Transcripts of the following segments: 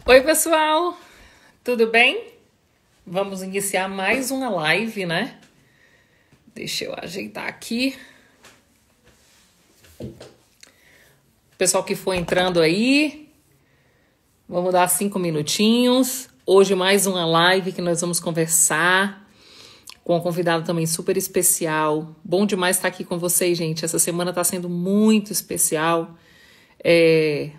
Oi, pessoal, tudo bem? Vamos iniciar mais uma live, né? Deixa eu ajeitar aqui. Pessoal que for entrando aí, vamos dar 5 minutinhos. Hoje mais uma live que nós vamos conversar com um convidado também super especial. Bom demais estar aqui com vocês, gente. Essa semana está sendo muito especial.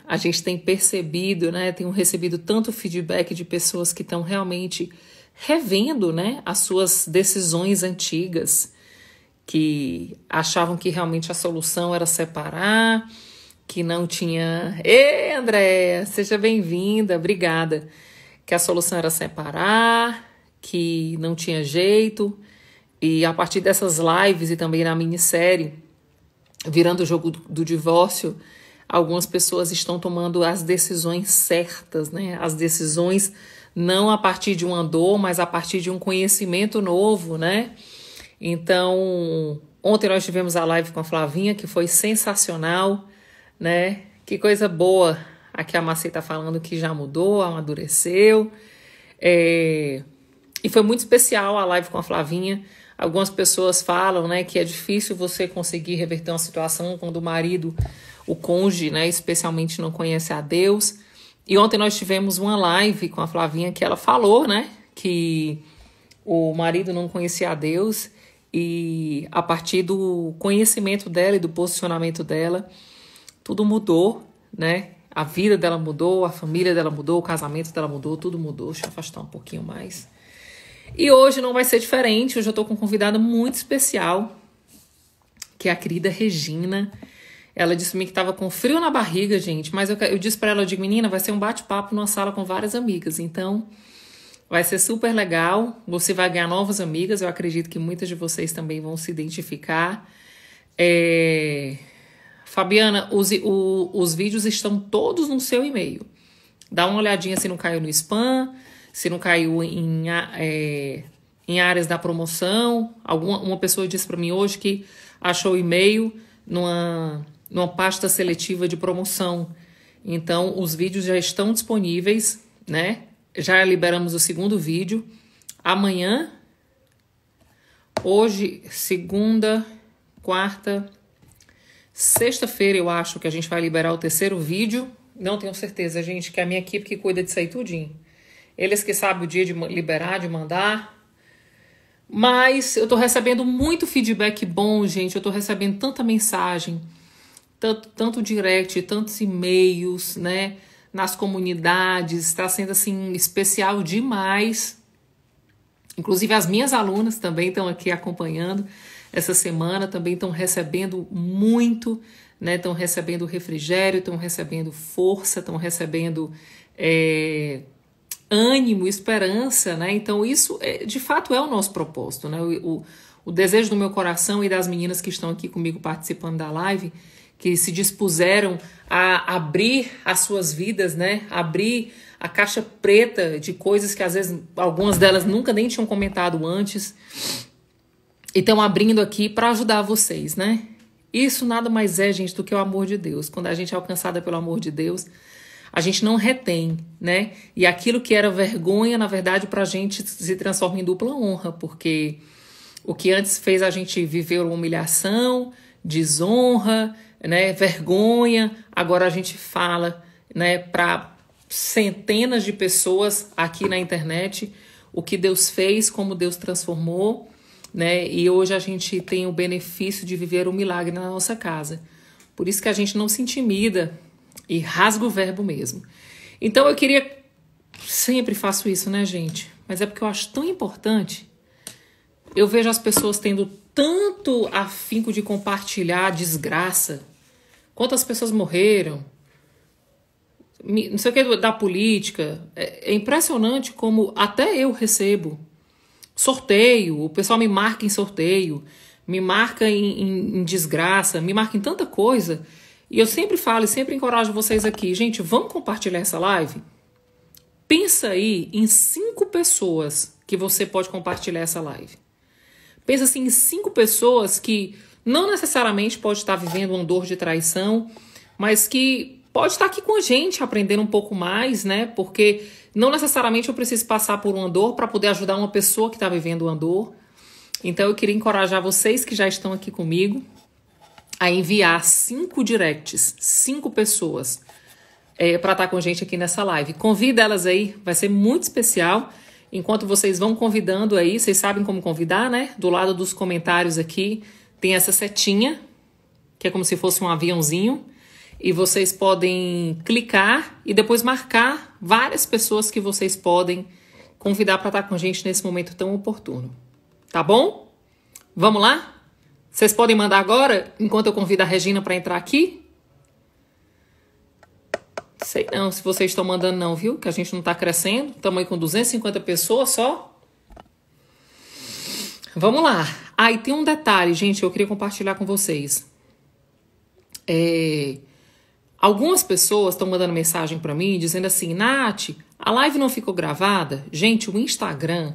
A gente tem percebido, né? Tenho recebido tanto feedback de pessoas que estão realmente revendo, né, as suas decisões antigas, que achavam que realmente a solução era separar, que não tinha... Ei, Andréia, seja bem-vinda, obrigada. Que a solução era separar, que não tinha jeito. E a partir dessas lives e também na minissérie, Virando o Jogo do Divórcio, algumas pessoas estão tomando as decisões certas, né? As decisões não a partir de uma dor, mas a partir de um conhecimento novo, né? Então, ontem nós tivemos a live com a Flavinha, que foi sensacional, né? Que coisa boa. Aqui a Marcia está falando que já mudou, amadureceu. E foi muito especial a live com a Flavinha. Algumas pessoas falam, né, que é difícil você conseguir reverter uma situação quando o marido, o cônjuge, né, especialmente não conhece a Deus. E ontem nós tivemos uma live com a Flavinha que ela falou, né, que o marido não conhecia a Deus e a partir do conhecimento dela e do posicionamento dela, tudo mudou, né? A vida dela mudou, a família dela mudou, o casamento dela mudou, tudo mudou. Deixa eu afastar um pouquinho mais. E hoje não vai ser diferente. Hoje eu tô com um convidado muito especial, que é a querida Regina. Ela disse pra mim que tava com frio na barriga, gente, mas eu disse pra ela, eu digo, menina, vai ser um bate-papo numa sala com várias amigas, então vai ser super legal, você vai ganhar novas amigas, eu acredito que muitas de vocês também vão se identificar. Fabiana, os vídeos estão todos no seu e-mail. Dá uma olhadinha se não caiu no spam, se não caiu em áreas da promoção. Uma pessoa disse para mim hoje que achou o e-mail numa pasta seletiva de promoção. Então, os vídeos já estão disponíveis, né? Já liberamos o segundo vídeo. Amanhã, hoje, segunda, quarta, sexta-feira, eu acho que a gente vai liberar o terceiro vídeo. Não tenho certeza, gente, que é a minha equipe que cuida disso aí tudinho. Eles que sabem o dia de liberar, de mandar. Mas eu tô recebendo muito feedback bom, gente. Eu tô recebendo tanta mensagem, tanto direct, tantos e-mails, né? Nas comunidades. Está sendo, assim, especial demais. Inclusive, as minhas alunas também estão aqui acompanhando essa semana. Também estão recebendo muito, né? Estão recebendo refrigério, estão recebendo força, estão recebendo... ânimo, esperança, né? Então isso de fato é o nosso propósito, né? O desejo do meu coração e das meninas que estão aqui comigo participando da live, que se dispuseram a abrir as suas vidas, né? Abrir a caixa preta de coisas que às vezes algumas delas nunca nem tinham comentado antes e estão abrindo aqui para ajudar vocês, né? Isso nada mais é, gente, do que o amor de Deus. Quando a gente é alcançada pelo amor de Deus, a gente não retém, né? E aquilo que era vergonha, na verdade, pra gente se transforma em dupla honra, porque o que antes fez a gente viver uma humilhação, desonra, né? Vergonha, agora a gente fala, né, para centenas de pessoas aqui na internet o que Deus fez, como Deus transformou, né? E hoje a gente tem o benefício de viver um milagre na nossa casa. Por isso que a gente não se intimida e rasga o verbo mesmo. Então eu queria... Sempre faço isso, né, gente? Mas é porque eu acho tão importante. Eu vejo as pessoas tendo tanto afinco de compartilhar a desgraça. Quantas pessoas morreram. Não sei o que da política. É impressionante como até eu recebo sorteio. O pessoal me marca em sorteio. Me marca em desgraça. Me marca em tanta coisa. E eu sempre falo e sempre encorajo vocês aqui. Gente, vamos compartilhar essa live? Pensa aí em 5 pessoas que você pode compartilhar essa live. Pensa assim em 5 pessoas que não necessariamente pode estar vivendo uma dor de traição, mas que pode estar aqui com a gente, aprendendo um pouco mais, né? Porque não necessariamente eu preciso passar por uma dor para poder ajudar uma pessoa que está vivendo uma dor. Então eu queria encorajar vocês que já estão aqui comigo a enviar 5 directs, 5 pessoas para estar com a gente aqui nessa live. Convida elas aí, vai ser muito especial. Enquanto vocês vão convidando aí, vocês sabem como convidar, né? Do lado dos comentários aqui tem essa setinha, que é como se fosse um aviãozinho. E vocês podem clicar e depois marcar várias pessoas que vocês podem convidar para estar com a gente nesse momento tão oportuno. Tá bom? Vamos lá? Vocês podem mandar agora, enquanto eu convido a Regina para entrar aqui? Sei não se vocês estão mandando não, viu? Que a gente não está crescendo. Estamos aí com 250 pessoas só. Vamos lá. E tem um detalhe, gente, eu queria compartilhar com vocês. Algumas pessoas estão mandando mensagem para mim dizendo assim, Nath, a live não ficou gravada? Gente, o Instagram,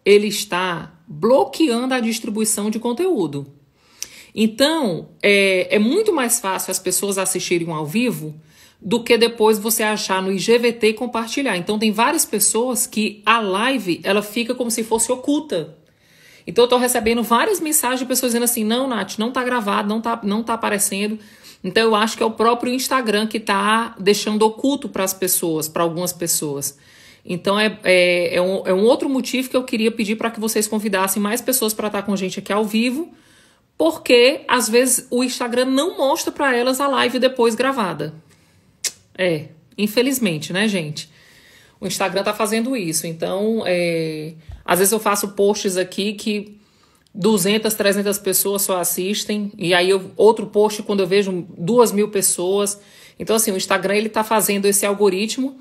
ele está bloqueando a distribuição de conteúdo. Então, é muito mais fácil as pessoas assistirem ao vivo do que depois você achar no IGVT e compartilhar. Então, tem várias pessoas que a live, ela fica como se fosse oculta. Então, eu estou recebendo várias mensagens de pessoas dizendo assim, não, Nath, não está gravado, não tá aparecendo. Então, eu acho que é o próprio Instagram que está deixando oculto para as pessoas, para algumas pessoas. Então, é um outro motivo que eu queria pedir para que vocês convidassem mais pessoas para estar com a gente aqui ao vivo, porque, às vezes, o Instagram não mostra para elas a live depois gravada. Infelizmente, né, gente? O Instagram tá fazendo isso. Então, às vezes eu faço posts aqui que 200, 300 pessoas só assistem. E aí, outro post quando eu vejo 2.000 pessoas. Então, assim, o Instagram, ele tá fazendo esse algoritmo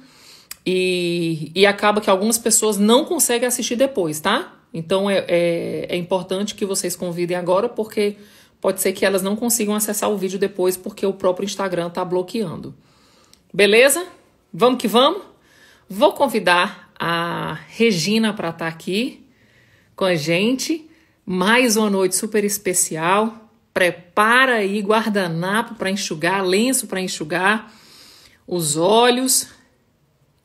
e acaba que algumas pessoas não conseguem assistir depois, tá? Então, é importante que vocês convidem agora, porque pode ser que elas não consigam acessar o vídeo depois, porque o próprio Instagram tá bloqueando. Beleza? Vamos que vamos? Vou convidar a Regina para estar aqui com a gente. Mais uma noite super especial. Prepara aí guardanapo para enxugar, lenço para enxugar os olhos.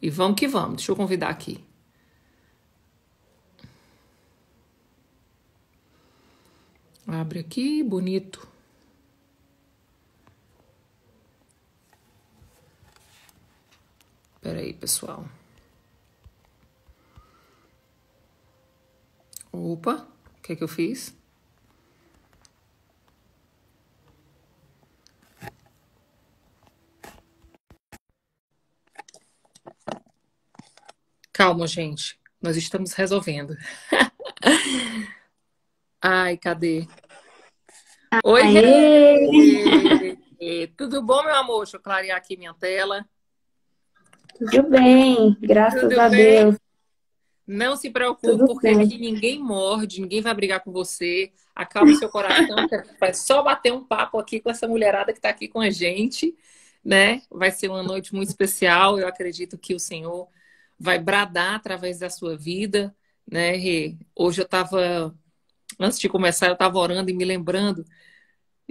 E vamos que vamos. Deixa eu convidar aqui. Abre aqui, bonito. Pera aí, pessoal. Opa, o que é que eu fiz? Calma, gente. Nós estamos resolvendo. Ai, cadê? Oi, Aê! Rê! Tudo bom, meu amor? Deixa eu clarear aqui minha tela. Tudo bem, graças Tudo a bem? Deus, Não se preocupe, tudo porque aqui bem. ninguém morde, ninguém vai brigar com você. Acalme o seu coração, que vai só bater um papo aqui com essa mulherada que está aqui com a gente, né? Vai ser uma noite muito especial. Eu acredito que o Senhor vai bradar através da sua vida, né, Rê? Hoje eu estava, antes de começar, eu estava orando e me lembrando.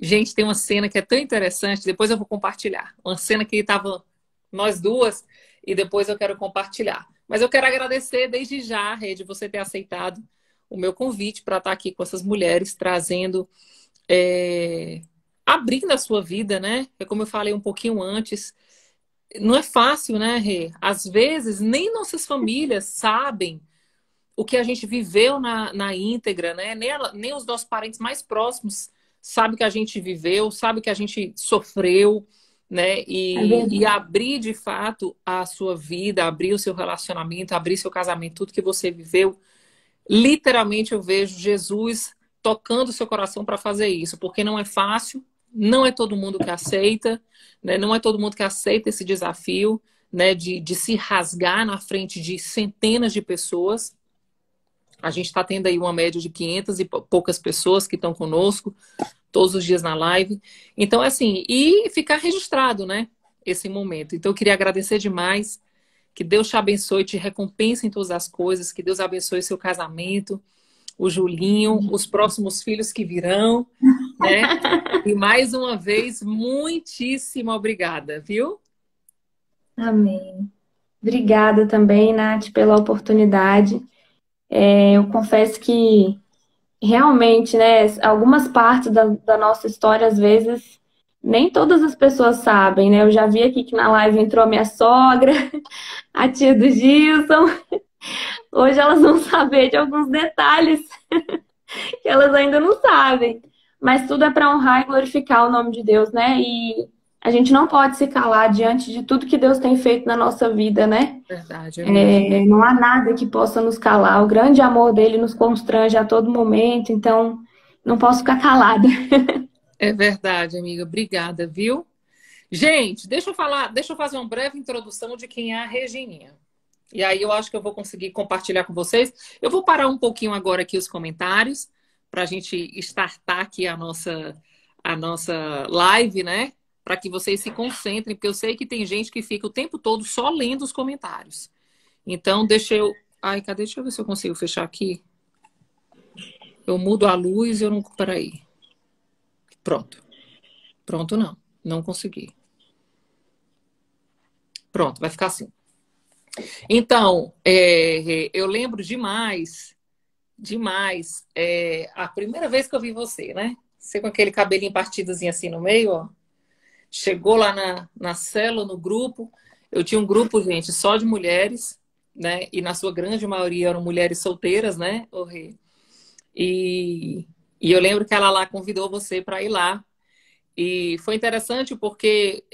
Gente, tem uma cena que é tão interessante, depois eu vou compartilhar. Uma cena que estava nós duas e depois eu quero compartilhar. Mas eu quero agradecer desde já, Rê, de você ter aceitado o meu convite para estar aqui com essas mulheres, trazendo, abrindo a sua vida, né? É como eu falei um pouquinho antes, não é fácil, né, Rê? Às vezes nem nossas famílias sabem o que a gente viveu na íntegra, né? Nem os nossos parentes mais próximos sabem o que a gente viveu, sabem o que a gente sofreu, né? É E verdade. abrir de fato a sua vida, abrir o seu relacionamento, abrir seu casamento, tudo que você viveu. Literalmente eu vejo Jesus tocando o seu coração para fazer isso, porque não é fácil, não é todo mundo que aceita, né? Não é todo mundo que aceita esse desafio, né? De se rasgar na frente de centenas de pessoas. A gente está tendo aí uma média de 500 e poucas pessoas que estão conosco todos os dias na live. Então, assim, e ficar registrado, né? Esse momento. Então, eu queria agradecer demais. Que Deus te abençoe, te recompense em todas as coisas. Que Deus abençoe seu casamento, o Julinho, os próximos filhos que virão, né? E mais uma vez, muitíssimo obrigada, viu? Amém. Obrigada também, Nath, pela oportunidade. Eu confesso que realmente, né, algumas partes da nossa história, às vezes, nem todas as pessoas sabem, né? Eu já vi aqui que na live entrou a minha sogra, a tia do Gilson. Hoje elas vão saber de alguns detalhes que elas ainda não sabem. Mas tudo é para honrar e glorificar o nome de Deus, né? E a gente não pode se calar diante de tudo que Deus tem feito na nossa vida, né? Verdade, amiga. Não há nada que possa nos calar. O grande amor dele nos constrange a todo momento, então não posso ficar calada. É verdade, amiga. Obrigada, viu? Gente, deixa eu fazer uma breve introdução de quem é a Regininha. E aí eu acho que eu vou conseguir compartilhar com vocês. Eu vou parar um pouquinho agora aqui os comentários para a gente startar aqui a nossa live, né? Para que vocês se concentrem, porque eu sei que tem gente que fica o tempo todo só lendo os comentários. Então, deixa eu. Ai, cadê? Deixa eu ver se eu consigo fechar aqui. Eu mudo a luz e eu não. Peraí. Pronto. Pronto, não. Não consegui. Pronto, vai ficar assim. Então, eu lembro demais, a primeira vez que eu vi você, né? Você com aquele cabelinho partidozinho assim no meio, ó. Chegou lá na célula, no grupo. Eu tinha um grupo, gente, só de mulheres, né? E na sua grande maioria eram mulheres solteiras, né, ô Rê? E, e eu lembro que ela lá convidou você para ir lá. E foi interessante porque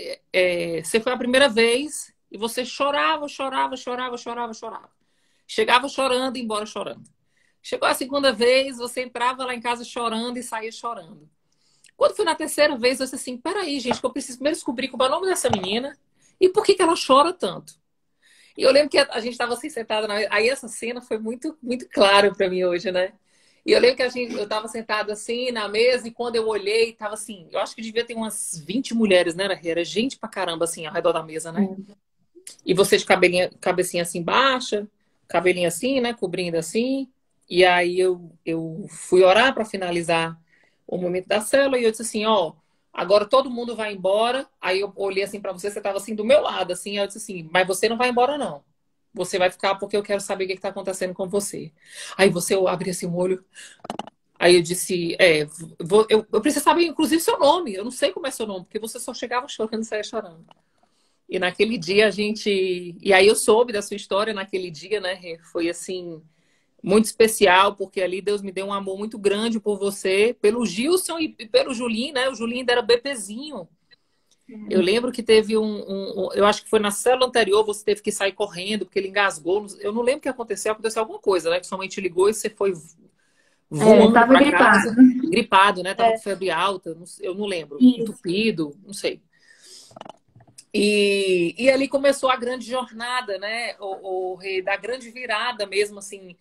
você foi a primeira vez e você chorava, chorava, chorava, chorava, chorava. Chegava chorando e ia embora chorando. Chegou a segunda vez, você entrava lá em casa chorando e saía chorando. Quando foi na terceira vez, eu disse assim, peraí, gente, que eu preciso primeiro descobrir qual é o nome dessa menina e por que que ela chora tanto. E eu lembro que a gente estava assim sentada na mesa. Aí essa cena foi muito, muito claro para mim hoje, né? E eu lembro que eu estava sentada assim na mesa e quando eu olhei, tava assim, eu acho que devia ter umas 20 mulheres, né? Era gente pra caramba assim ao redor da mesa, né? E você de cabecinha assim baixa, cabelinho assim, né? Cobrindo assim. E aí eu fui orar para finalizar o momento da célula e eu disse assim, ó, agora todo mundo vai embora. Aí eu olhei assim para você, você estava assim do meu lado, assim, eu disse assim, mas você não vai embora não. Você vai ficar porque eu quero saber o que está acontecendo com você. Aí você abre assim o olho. Aí eu disse, eu preciso saber, inclusive, seu nome. Eu não sei como é seu nome, porque você só chegava chorando e saía chorando. E naquele dia a gente. E aí eu soube da sua história naquele dia, né, Rê? Foi assim, muito especial, porque ali Deus me deu um amor muito grande por você, pelo Gilson e pelo Julinho, né? O Julinho ainda era bebezinho. Eu lembro que teve eu acho que foi na célula anterior, você teve que sair correndo, porque ele engasgou. Eu não lembro o que aconteceu alguma coisa, né? Que sua mãe te ligou e você foi voando Tava para gripada. casa, gripado, né? Tava com febre alta, eu não lembro, Isso. entupido, não sei. E ali começou a grande jornada, né? Da grande virada mesmo, assim,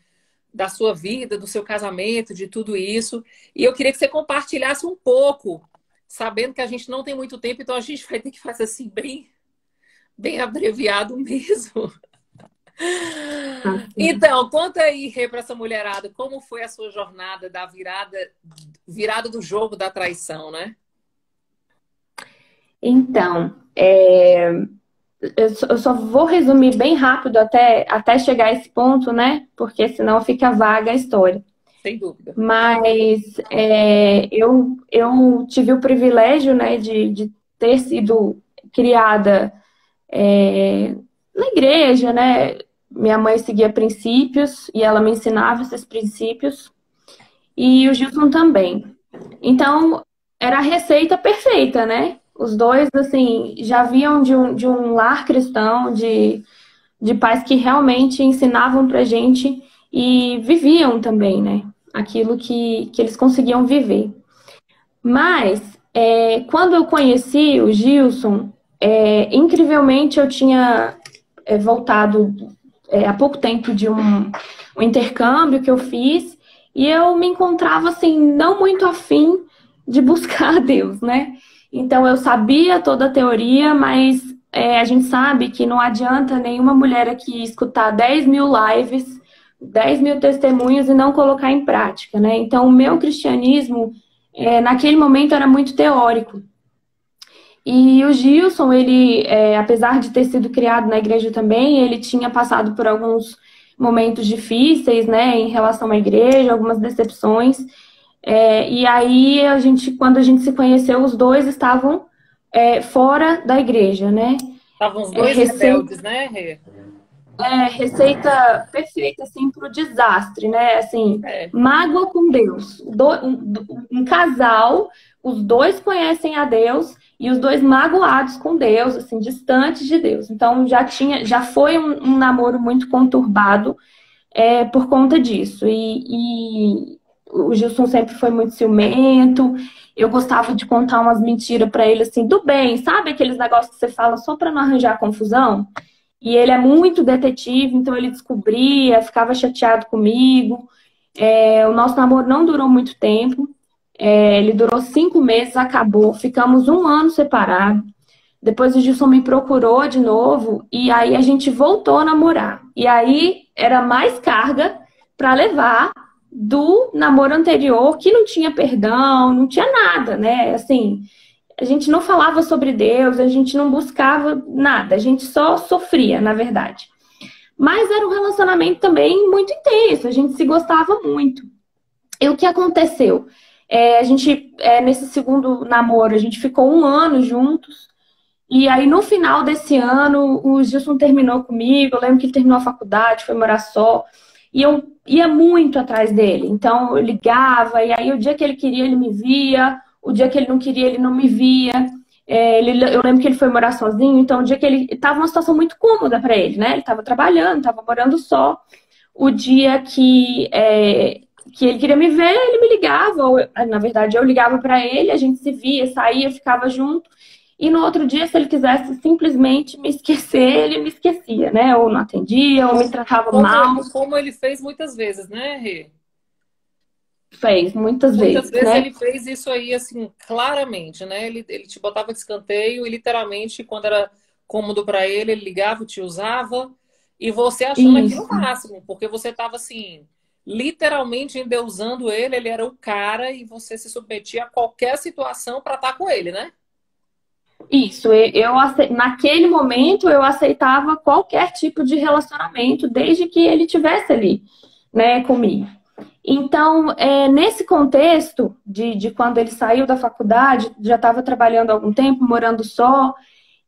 da sua vida, do seu casamento, de tudo isso. E eu queria que você compartilhasse um pouco, sabendo que a gente não tem muito tempo, então a gente vai ter que fazer assim, bem, bem abreviado mesmo. Assim. Então, conta aí, Rê, para essa mulherada, como foi a sua jornada da virada do jogo da traição, né? Então, eu só vou resumir bem rápido até chegar a esse ponto, né? Porque senão fica vaga a história. Sem dúvida. Mas eu tive o privilégio, né, de ter sido criada na igreja, né? Minha mãe seguia princípios e ela me ensinava esses princípios, e o Gilson também. Então, era a receita perfeita, né? Os dois, assim, já vinham de um lar cristão, de pais que realmente ensinavam pra gente e viviam também, né? Aquilo que eles conseguiam viver. Mas, quando eu conheci o Gilson, incrivelmente eu tinha voltado há pouco tempo de um intercâmbio que eu fiz e eu me encontrava assim, não muito afim de buscar a Deus, né? Então eu sabia toda a teoria, mas a gente sabe que não adianta nenhuma mulher aqui escutar 10 mil lives, 10 mil testemunhos e não colocar em prática, né? Então o meu cristianismo naquele momento era muito teórico. E o Gilson, ele, apesar de ter sido criado na igreja também, ele tinha passado por alguns momentos difíceis, né, em relação à igreja, algumas decepções. E aí, quando a gente se conheceu, os dois estavam fora da igreja, né? Estavam os dois rebeldes, né, Rê? Receita perfeita, assim, para o desastre, né? Assim, mágoa com Deus. Um casal, os dois conhecem a Deus e os dois magoados com Deus, assim, distantes de Deus. Então, já foi um namoro muito conturbado por conta disso. E o Gilson sempre foi muito ciumento. Eu gostava de contar umas mentiras para ele, assim, do bem, sabe aqueles negócios que você fala só para não arranjar confusão? E ele é muito detetive, então ele descobria, ficava chateado comigo. O nosso namoro não durou muito tempo. Ele durou 5 meses, acabou. Ficamos 1 ano separados. Depois o Gilson me procurou de novo e aí a gente voltou a namorar. E aí era mais carga para levar do namoro anterior, que não tinha perdão, não tinha nada, né? Assim, a gente não falava sobre Deus, a gente não buscava nada, a gente só sofria, na verdade. Mas era um relacionamento também muito intenso, a gente se gostava muito. E o que aconteceu? Nesse segundo namoro, a gente ficou 1 ano juntos. E aí, no final desse ano, o Gilson terminou comigo. Eu lembro que ele terminou a faculdade, foi morar só. E eu ia muito atrás dele. Então, eu ligava, e aí o dia que ele queria, ele me via. O dia que ele não queria, ele não me via. Eu lembro que ele foi morar sozinho. Então, o dia que ele estava numa situação muito cômoda para ele, né? Ele estava trabalhando, estava morando só. O dia que ele queria me ver, ele me ligava. Ou, na verdade, eu ligava para ele, a gente se via, saía, ficava junto. E no outro dia, se ele quisesse simplesmente me esquecer, ele me esquecia, né? Ou não atendia, ou me tratava mal. Como ele fez muitas vezes, né, Rê? Fez, muitas Muitas vezes, vezes né? ele fez isso aí, assim, claramente, né? Ele te botava de escanteio e literalmente, quando era cômodo para ele, ele ligava, te usava. E você achando aquilo o Isso. máximo, porque você estava, assim, literalmente endeusando ele, ele era o cara e você se submetia a qualquer situação para estar com ele, né? Isso, naquele momento eu aceitava qualquer tipo de relacionamento, desde que ele tivesse ali, né, comigo. Então, nesse contexto de quando ele saiu da faculdade, já estava trabalhando há algum tempo, morando só,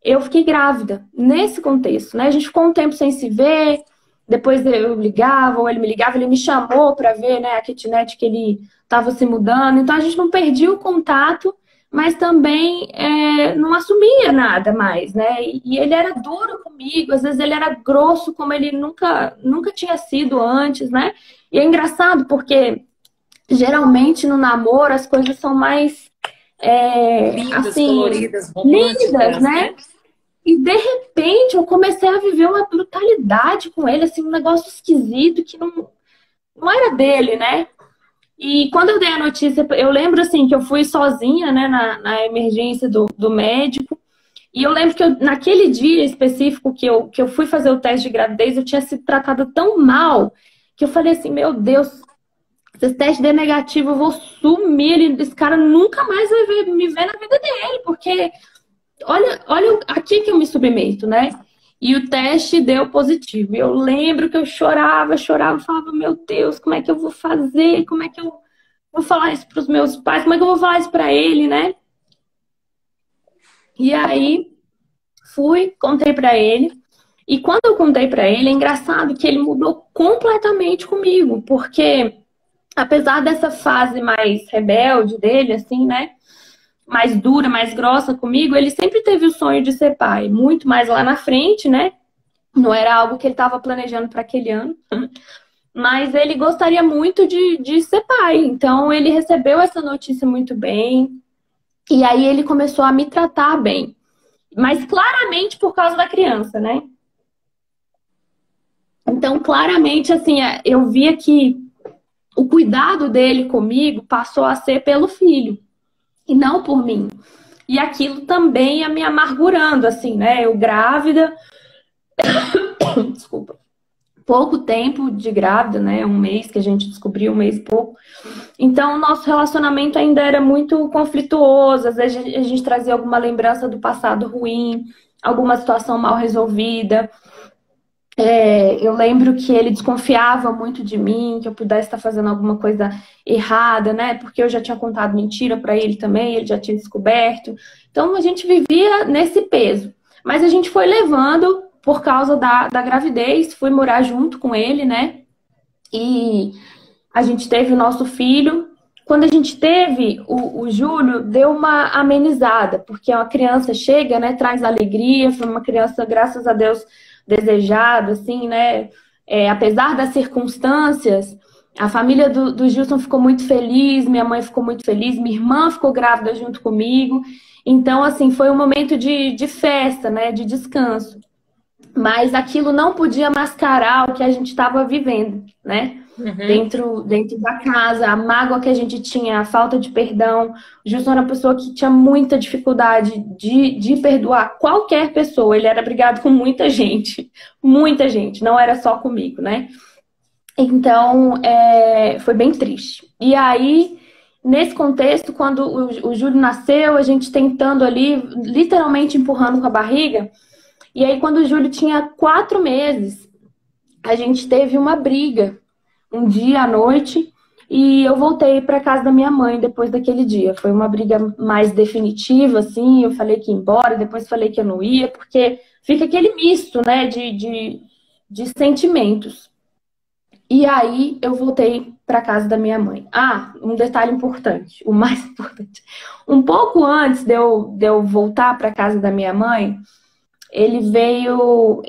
eu fiquei grávida, nesse contexto, né? A gente ficou um tempo sem se ver, depois eu ligava, ou ele me ligava, ele me chamou para ver, né, a kitnet que ele estava se mudando, então a gente não perdia o contato, mas também não assumia nada mais, né? E ele era duro comigo, às vezes ele era grosso como ele nunca tinha sido antes, né? E é engraçado porque geralmente no namoro as coisas são mais Lindas, assim, coloridas, lindas, românticas, né? né? E de repente eu comecei a viver uma brutalidade com ele, assim, um negócio esquisito que não era dele, né? E quando eu dei a notícia, eu lembro assim que eu fui sozinha, né, na emergência do médico. E eu lembro que naquele dia específico que eu fui fazer o teste de gravidez, eu tinha sido tratada tão mal que eu falei assim, meu Deus, se esse teste der negativo, eu vou sumir. Esse cara nunca mais vai me ver na vida dele, porque olha aqui que eu me submeto, né? E o teste deu positivo. Eu lembro que eu chorava, falava, meu Deus, como é que eu vou fazer? Como é que eu vou falar isso para os meus pais? Como é que eu vou falar isso para ele, né? E aí contei para ele. E quando eu contei para ele, é engraçado que ele mudou completamente comigo, porque apesar dessa fase mais rebelde dele, assim, né? Mais dura, mais grossa comigo, ele sempre teve o sonho de ser pai, muito mais lá na frente, né? Não era algo que ele estava planejando para aquele ano, mas ele gostaria muito de ser pai. Então ele recebeu essa notícia muito bem, e aí ele começou a me tratar bem, mas claramente por causa da criança, né? Então, claramente, assim, eu via que o cuidado dele comigo passou a ser pelo filho e não por mim. E aquilo também ia me amargurando, assim, né? Eu grávida. Desculpa. pouco tempo de grávida, né? Um mês que a gente descobriu, um mês e pouco. Então, o nosso relacionamento ainda era muito conflituoso. Às vezes a gente trazia alguma lembrança do passado ruim, alguma situação mal resolvida. Eu lembro que ele desconfiava muito de mim, que eu pudesse estar fazendo alguma coisa errada, né? Porque eu já tinha contado mentira para ele também, ele já tinha descoberto. Então a gente vivia nesse peso. Mas a gente foi levando por causa da gravidez, fui morar junto com ele, né? E a gente teve o nosso filho. Quando a gente teve o Júlio, deu uma amenizada, porque uma criança chega, né? Traz alegria, foi uma criança, graças a Deus, desejado, assim, né? Apesar das circunstâncias, a família do Gilson ficou muito feliz, minha mãe ficou muito feliz, minha irmã ficou grávida junto comigo. Então, assim, foi um momento de festa, né? De descanso. Mas aquilo não podia mascarar o que a gente estava vivendo, né? Dentro da casa, a mágoa que a gente tinha, a falta de perdão. O Gilson era uma pessoa que tinha muita dificuldade de perdoar qualquer pessoa. Ele era brigado com muita gente, não era só comigo, né? Então, foi bem triste. E aí, nesse contexto, quando o Júlio nasceu, a gente tentando ali, literalmente empurrando com a barriga. E aí, quando o Júlio tinha 4 meses, a gente teve uma briga um dia à noite e eu voltei para casa da minha mãe depois daquele dia. Foi uma briga mais definitiva, assim. Eu falei que ia embora, depois falei que eu não ia, porque fica aquele misto, né, de sentimentos. E aí eu voltei para casa da minha mãe. Ah, um detalhe importante, o mais importante. Um pouco antes de eu voltar para casa da minha mãe, ele veio,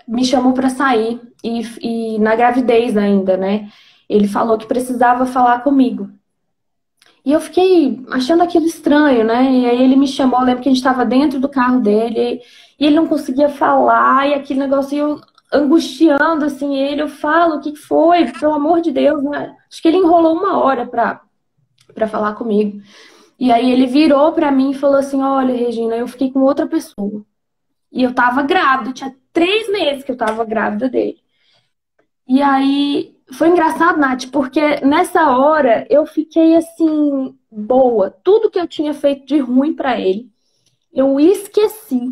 me chamou para sair e na gravidez ainda, né? Ele falou que precisava falar comigo. E eu fiquei achando aquilo estranho, né? E aí ele me chamou, eu lembro que a gente estava dentro do carro dele e ele não conseguia falar e aquele negócio eu angustiando assim ele. Eu falo, o que foi? Pelo amor de Deus, né? Acho que ele enrolou 1 hora para falar comigo. E aí ele virou para mim e falou assim: olha, Regina, eu fiquei com outra pessoa. E eu tava grávida, tinha 3 meses que eu tava grávida dele. E aí foi engraçado, Nath, porque nessa hora eu fiquei assim, boa. Tudo que eu tinha feito de ruim para ele, eu esqueci.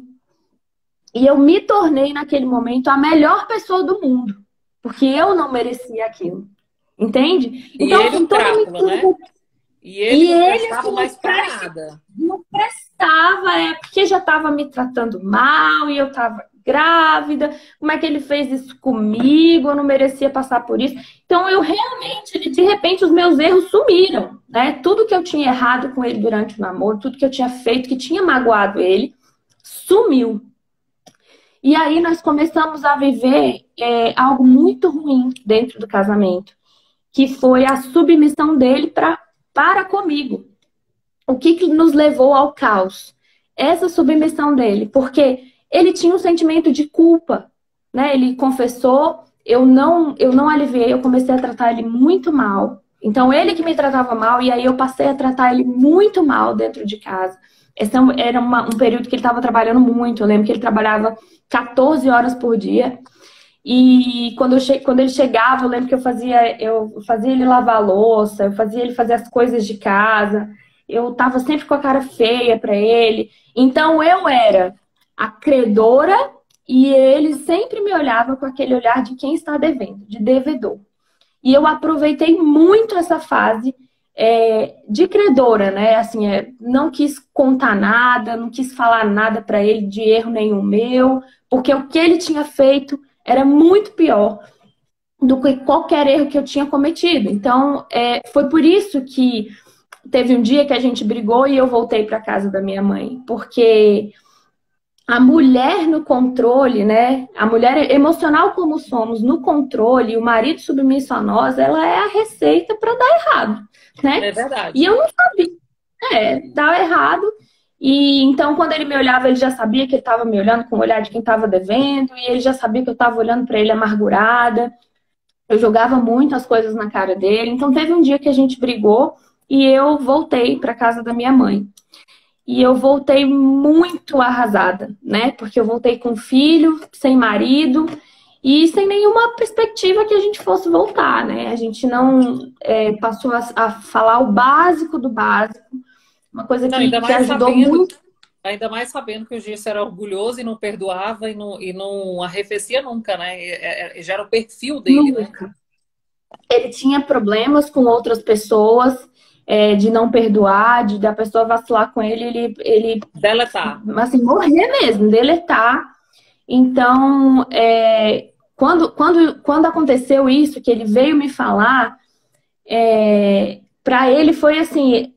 E eu me tornei naquele momento a melhor pessoa do mundo. Porque eu não merecia aquilo. Entende? E então, ele assim, toda bravo, mentira. né? E ele não prestava assim, mais pra nada. Não prestava, porque já estava me tratando mal e eu estava grávida. Como é que ele fez isso comigo? Eu não merecia passar por isso. Então, eu realmente, de repente, os meus erros sumiram, né? Tudo que eu tinha errado com ele durante o namoro, tudo que eu tinha feito, que tinha magoado ele, sumiu. E aí nós começamos a viver algo muito ruim dentro do casamento, que foi a submissão dele para comigo. O que nos levou ao caos? Essa submissão dele, porque ele tinha um sentimento de culpa, né? Ele confessou, eu não aliviei, eu comecei a tratar ele muito mal. Então ele que me tratava mal e aí eu passei a tratar ele muito mal dentro de casa. Esse era um período que ele estava trabalhando muito. Eu lembro que ele trabalhava 14 horas por dia. E quando ele chegava, eu lembro que eu fazia ele lavar a louça, eu fazia ele fazer as coisas de casa. Eu tava sempre com a cara feia para ele. Então eu era a credora e ele sempre me olhava com aquele olhar de quem está devendo, de devedor. E eu aproveitei muito essa fase de credora, né? Assim, não quis contar nada, não quis falar nada para ele de erro nenhum meu, porque o que ele tinha feito era muito pior do que qualquer erro que eu tinha cometido. Então, foi por isso que teve um dia que a gente brigou e eu voltei para casa da minha mãe, porque a mulher no controle, né? A mulher emocional como somos, no controle, o marido submisso a nós, ela é a receita para dar errado, né? É verdade. E eu não sabia. Dá errado. E então, quando ele me olhava, ele já sabia que ele estava me olhando com o olhar de quem estava devendo, e ele já sabia que eu estava olhando para ele amargurada. Eu jogava muito as coisas na cara dele. Então, teve um dia que a gente brigou e eu voltei para casa da minha mãe. E eu voltei muito arrasada, né? Porque eu voltei com filho, sem marido. e sem nenhuma perspectiva que a gente fosse voltar, né? A gente não passou a falar o básico do básico, uma coisa Não, ainda que mais ajudou sabendo, muito. ainda mais sabendo que o Gilson era orgulhoso e não perdoava e não arrefecia nunca, né? Já era o perfil dele, né? Nunca. Ele tinha problemas com outras pessoas, de não perdoar, de da pessoa vacilar com ele Deletar. assim, morrer mesmo, deletar. Então, quando aconteceu isso, que ele veio me falar, para ele foi assim,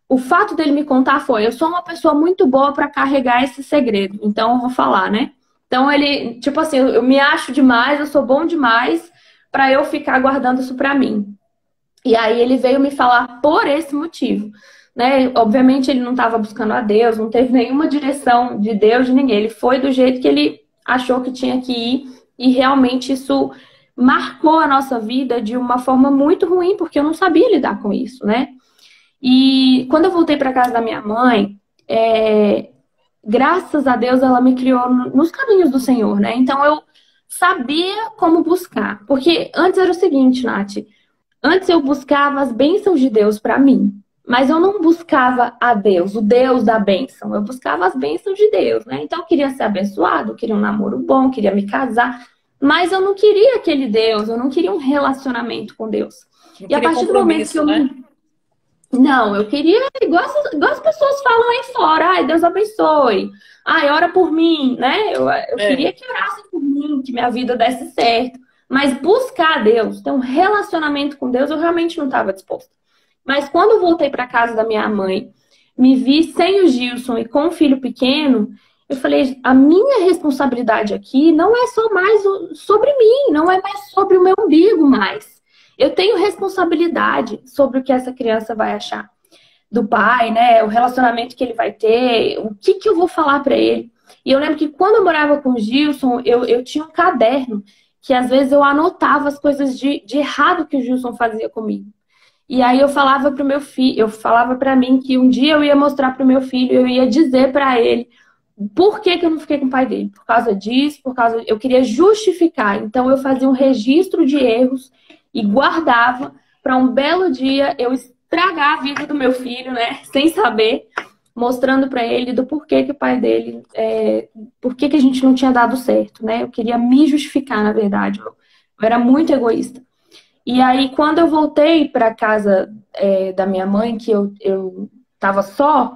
o fato dele me contar foi, eu sou uma pessoa muito boa para carregar esse segredo, então eu vou falar, né? Então ele, tipo assim, eu me acho demais, eu sou bom demais para eu ficar guardando isso para mim. E aí ele veio me falar por esse motivo, né? Obviamente ele não estava buscando a Deus, não teve nenhuma direção de Deus, de ninguém. Ele foi do jeito que ele achou que tinha que ir e realmente isso marcou a nossa vida de uma forma muito ruim, porque eu não sabia lidar com isso, né? E quando eu voltei para casa da minha mãe, graças a Deus ela me criou nos caminhos do Senhor, né? Então eu sabia como buscar, porque antes era o seguinte, Nath. Antes eu buscava as bênçãos de Deus para mim, mas eu não buscava a Deus, o Deus da bênção. Eu buscava as bênçãos de Deus, né? Então eu queria ser abençoado, eu queria um namoro bom, queria me casar, mas eu não queria aquele Deus, eu não queria um relacionamento com Deus. Não E a queria partir do momento que compromisso, eu né? não, eu queria, igual as pessoas falam aí fora, ai, Deus abençoe, ai, ora por mim, né? Eu queria que orassem por mim, que minha vida desse certo. Mas buscar a Deus, ter um relacionamento com Deus, eu realmente não estava disposta. Mas quando eu voltei para casa da minha mãe, me vi sem o Gilson e com um filho pequeno, eu falei, a minha responsabilidade aqui não é só mais sobre mim, não é mais sobre o meu umbigo mais. Eu tenho responsabilidade sobre o que essa criança vai achar do pai, né? O relacionamento que ele vai ter, o que eu vou falar para ele. E eu lembro que quando eu morava com o Gilson, eu tinha um caderno que às vezes eu anotava as coisas de errado que o Gilson fazia comigo. E aí eu falava pro meu filho, eu falava para mim que um dia eu ia mostrar pro meu filho, eu ia dizer para ele por que eu não fiquei com o pai dele. Por causa disso, eu queria justificar. Então eu fazia um registro de erros e guardava para um belo dia eu estragar a vida do meu filho, né? Sem saber, mostrando para ele do porquê que o pai dele, por que a gente não tinha dado certo, né? Eu queria me justificar, na verdade. Eu era muito egoísta. E aí, quando eu voltei para casa da minha mãe, que eu tava só,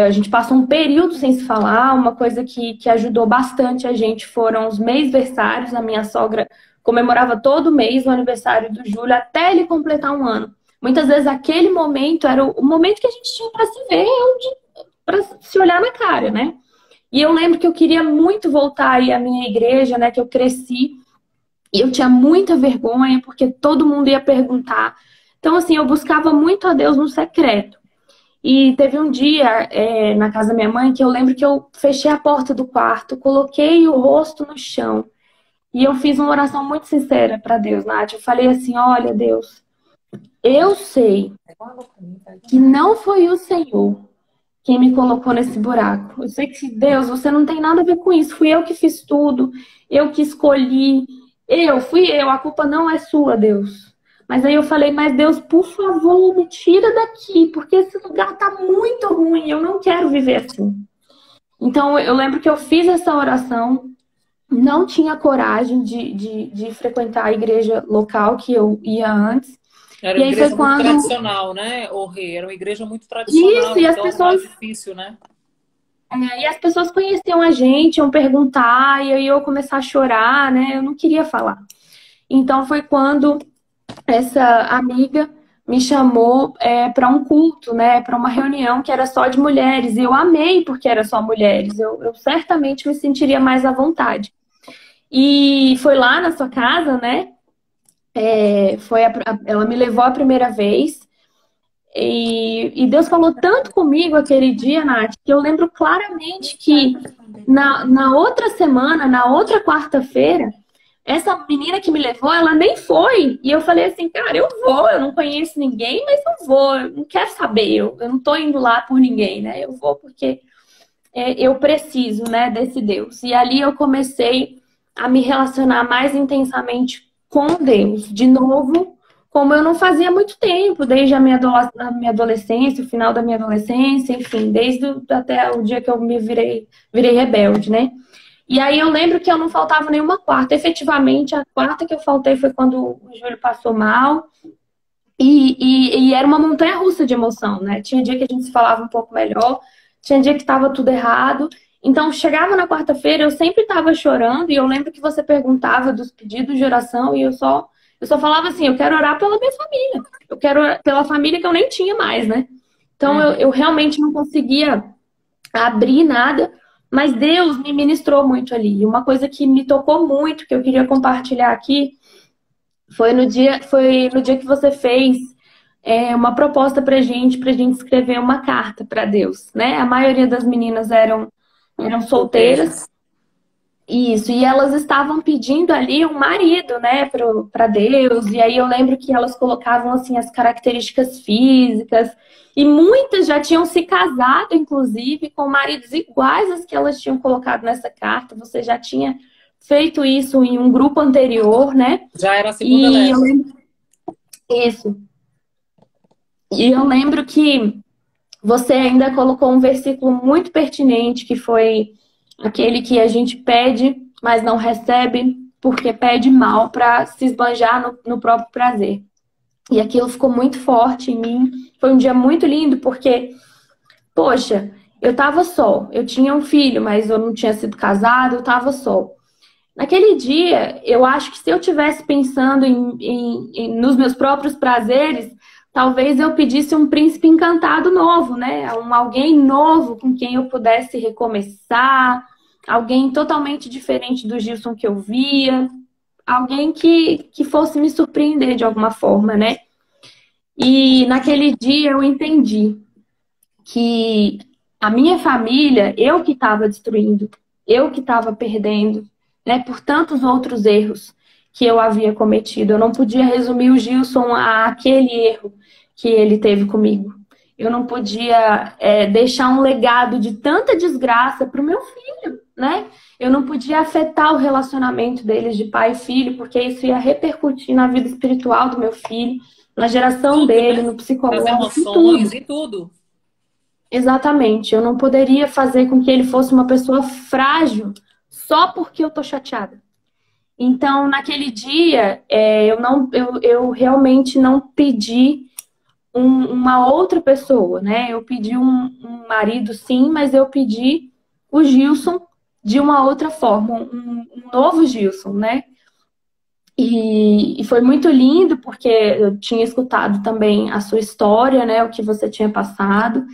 a gente passou um período sem se falar. Uma coisa que ajudou bastante a gente foram os mêsversários. A minha sogra comemorava todo mês o aniversário do Júlio até ele completar um ano. Muitas vezes aquele momento era o momento que a gente tinha para se ver, para se olhar na cara, né? E eu lembro que eu queria muito voltar aí à minha igreja, né? Que eu cresci. E eu tinha muita vergonha, porque todo mundo ia perguntar. Então, assim, eu buscava muito a Deus no secreto. E teve um dia, na casa da minha mãe, que eu lembro que eu fechei a porta do quarto, coloquei o rosto no chão. E eu fiz uma oração muito sincera para Deus, Nath. Eu falei assim, olha, Deus, eu sei que não foi o Senhor quem me colocou nesse buraco. Eu sei que, Deus, você não tem nada a ver com isso. Fui eu que fiz tudo, eu que escolhi. Fui eu, a culpa não é sua, Deus. Mas aí eu falei, mas Deus, por favor, me tira daqui, porque esse lugar tá muito ruim, eu não quero viver assim. Então eu lembro que eu fiz essa oração, não tinha coragem de frequentar a igreja local que eu ia antes. Era E uma aí foi igreja muito quando. tradicional, né, ô Rê? Era uma igreja muito Isso, tradicional, e as então era mais pessoas. difícil, né? E as pessoas conheciam a gente, iam perguntar, e aí eu começar a chorar, né? Eu não queria falar. Então foi quando essa amiga me chamou para um culto, né? Para uma reunião que era só de mulheres. E eu amei porque era só mulheres. Eu certamente me sentiria mais à vontade. E foi lá na sua casa, né? Ela me levou a primeira vez. E Deus falou tanto comigo aquele dia, Nath, que eu lembro claramente que na outra semana, na outra quarta-feira, essa menina que me levou, ela nem foi. E eu falei assim, cara, eu vou, eu não conheço ninguém, mas eu vou, eu não quero saber, eu não tô indo lá por ninguém, né? Eu vou porque eu preciso, né, desse Deus. E ali eu comecei a me relacionar mais intensamente com Deus. De novo, como eu não fazia há muito tempo, desde a minha adolescência, o final da minha adolescência, enfim, até o dia que eu virei rebelde, né? E aí eu lembro que eu não faltava nenhuma quarta. Efetivamente, a quarta que eu faltei foi quando o Júlio passou mal. E era uma montanha-russa de emoção, né? Tinha dia que a gente se falava um pouco melhor, tinha dia que estava tudo errado. Então, chegava na quarta-feira, eu sempre estava chorando, e eu lembro que você perguntava dos pedidos de oração, e eu só falava assim, eu quero orar pela minha família. Eu quero orar pela família que eu nem tinha mais, né? Então, eu realmente não conseguia abrir nada, mas Deus me ministrou muito ali. E uma coisa que me tocou muito, que eu queria compartilhar aqui, foi no dia que você fez uma proposta pra gente escrever uma carta para Deus, né? A maioria das meninas eram solteiras. Isso, e elas estavam pedindo ali um marido, né, para Deus. E aí eu lembro que elas colocavam assim as características físicas, e muitas já tinham se casado, inclusive, com maridos iguais às que elas tinham colocado nessa carta. Você já tinha feito isso em um grupo anterior, né? Já era a segunda leva. Isso. E eu lembro que você ainda colocou um versículo muito pertinente, que foi aquele que a gente pede, mas não recebe, porque pede mal para se esbanjar no próprio prazer. E aquilo ficou muito forte em mim. Foi um dia muito lindo, porque, poxa, eu tava só. Eu tinha um filho, mas eu não tinha sido casada, eu tava só. Naquele dia, eu acho que se eu tivesse pensando nos meus próprios prazeres, talvez eu pedisse um príncipe encantado novo, né? Alguém novo com quem eu pudesse recomeçar, alguém totalmente diferente do Gilson que eu via, alguém que fosse me surpreender de alguma forma, né? E naquele dia eu entendi que a minha família, eu que estava destruindo, eu que estava perdendo, né, por tantos outros erros que eu havia cometido. Eu não podia resumir o Gilson a aquele erro que ele teve comigo. Eu não podia deixar um legado de tanta desgraça para o meu filho, né? Eu não podia afetar o relacionamento deles de pai e filho, porque isso ia repercutir na vida espiritual do meu filho, na geração tudo, dele, né? no psicológico, As emoções e tudo. Exatamente. Eu não poderia fazer com que ele fosse uma pessoa frágil só porque eu tô chateada. Então, naquele dia, eu realmente não pedi uma outra pessoa, né? Eu pedi um marido, sim, mas eu pedi o Gilson de uma outra forma, um novo Gilson, né? E foi muito lindo, porque eu tinha escutado também a sua história, né? O que você tinha passado.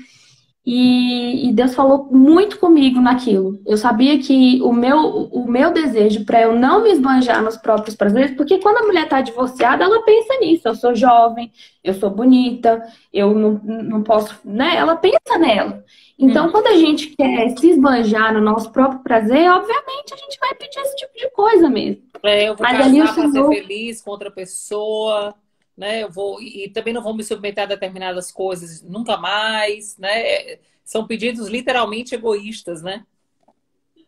E Deus falou muito comigo naquilo. Eu sabia que o meu desejo para eu não me esbanjar nos próprios prazeres, porque quando a mulher está divorciada, ela pensa nisso. Eu sou jovem, eu sou bonita, eu não posso, né? Ela pensa nela. Então, quando a gente quer se esbanjar no nosso próprio prazer, obviamente a gente vai pedir esse tipo de coisa mesmo. Eu vou Mas ali o casar para ser Senhor... feliz com outra pessoa, né? E também não vou me submeter a determinadas coisas nunca mais, né? São pedidos literalmente egoístas, né?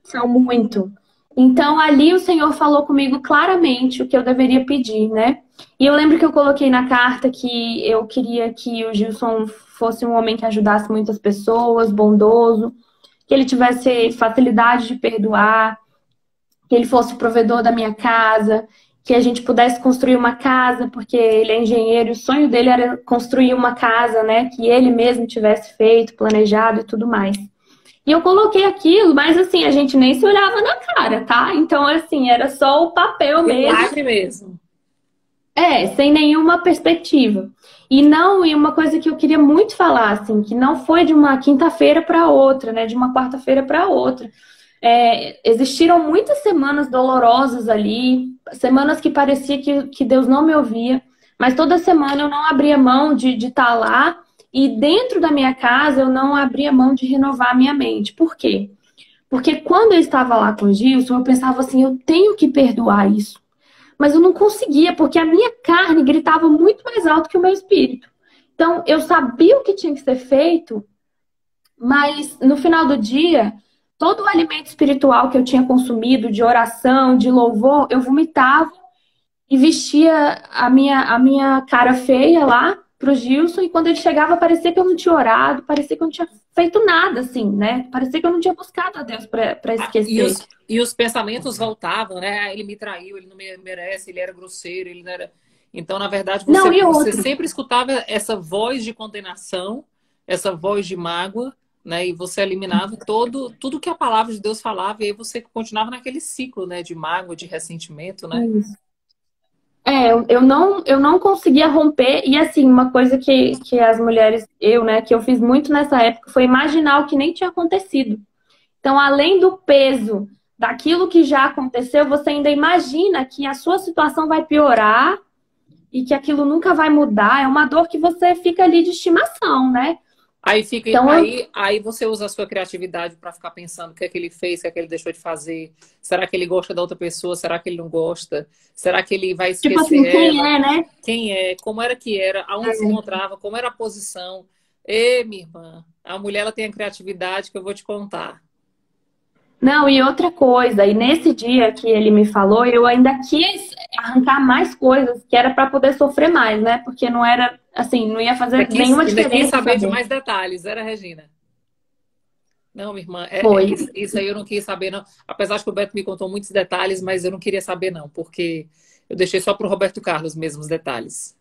São muito. Então, ali o Senhor falou comigo claramente o que eu deveria pedir, né? E eu lembro que eu coloquei na carta que eu queria que o Gilson fosse um homem que ajudasse muitas pessoas, bondoso, que ele tivesse facilidade de perdoar, que ele fosse o provedor da minha casa, que a gente pudesse construir uma casa, porque ele é engenheiro, e o sonho dele era construir uma casa, né? Que ele mesmo tivesse feito, planejado e tudo mais. E eu coloquei aquilo, mas assim, a gente nem se olhava na cara, tá? Então, assim, era só o papel mesmo. Milagre mesmo. Sem nenhuma perspectiva. E uma coisa que eu queria muito falar, assim, que não foi de uma quinta-feira para outra, né? De uma quarta-feira para outra. Existiram muitas semanas dolorosas ali, semanas que parecia que Deus não me ouvia, mas toda semana eu não abria mão de estar lá. E dentro da minha casa, eu não abria mão de renovar a minha mente. Por quê? Porque quando eu estava lá com o Gilson, eu pensava assim, eu tenho que perdoar isso. Mas eu não conseguia, porque a minha carne gritava muito mais alto que o meu espírito. Então, eu sabia o que tinha que ser feito, mas no final do dia, todo o alimento espiritual que eu tinha consumido, de oração, de louvor, eu vomitava e vestia a minha cara feia lá pro Gilson, e quando ele chegava, parecia que eu não tinha orado, parecia que eu não tinha feito nada, assim, né? Parecia que eu não tinha buscado a Deus para esquecer. E os pensamentos voltavam, né? Ah, ele me traiu, ele não me merece, ele era grosseiro, ele não era. Então, na verdade, Não, e você outro. sempre escutava essa voz de condenação, essa voz de mágoa, né? E você eliminava tudo que a palavra de Deus falava, e aí você continuava naquele ciclo, né? De mágoa, de ressentimento, né? É, eu não conseguia romper, e assim, uma coisa que as mulheres, eu, né, que eu fiz muito nessa época foi imaginar o que nem tinha acontecido. Então, além do peso daquilo que já aconteceu, você ainda imagina que a sua situação vai piorar e que aquilo nunca vai mudar. É uma dor que você fica ali de estimação, né? Aí fica, Então, aí você usa a sua criatividade para ficar pensando o que é que ele fez, o que é que ele deixou de fazer. Será que ele gosta da outra pessoa? Será que ele não gosta? Será que ele vai tipo esquecer assim, quem ela? é, né? Quem é? Como era que era? Aonde se encontrava? Como era a posição? Minha irmã, a mulher ela tem a criatividade que eu vou te contar. Não, e outra coisa, e nesse dia que ele me falou, eu ainda quis arrancar mais coisas, que era para poder sofrer mais, né? Porque não era, assim, não ia fazer nenhuma Ainda quis diferença saber de saber. mais detalhes, era, Regina? Não, minha irmã, Foi. isso aí eu não quis saber, não. Apesar de que o Beto me contou muitos detalhes, mas eu não queria saber, não, porque eu deixei só para o Roberto Carlos mesmo os detalhes.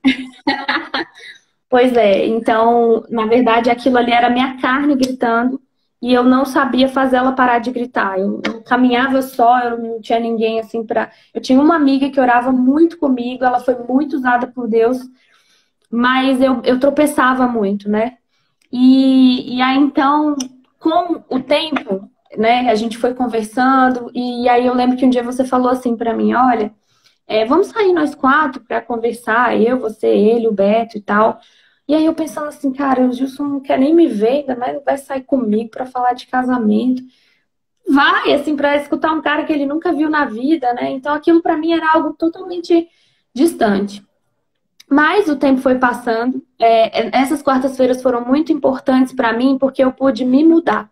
Pois é, então, na verdade, aquilo ali era minha carne gritando e eu não sabia fazer ela parar de gritar. Eu caminhava só, eu não tinha ninguém assim para. Eu tinha uma amiga que orava muito comigo, ela foi muito usada por Deus, mas eu tropeçava muito, né? E aí então, com o tempo, né, a gente foi conversando e aí eu lembro que um dia você falou assim para mim, olha, vamos sair nós quatro para conversar, eu, você, ele, o Beto e tal. E aí eu pensando assim, cara, o Gilson não quer nem me ver, ainda mais vai sair comigo para falar de casamento. Vai, assim, para escutar um cara que ele nunca viu na vida, né? Então aquilo para mim era algo totalmente distante. Mas o tempo foi passando. Essas quartas-feiras foram muito importantes para mim porque eu pude me mudar.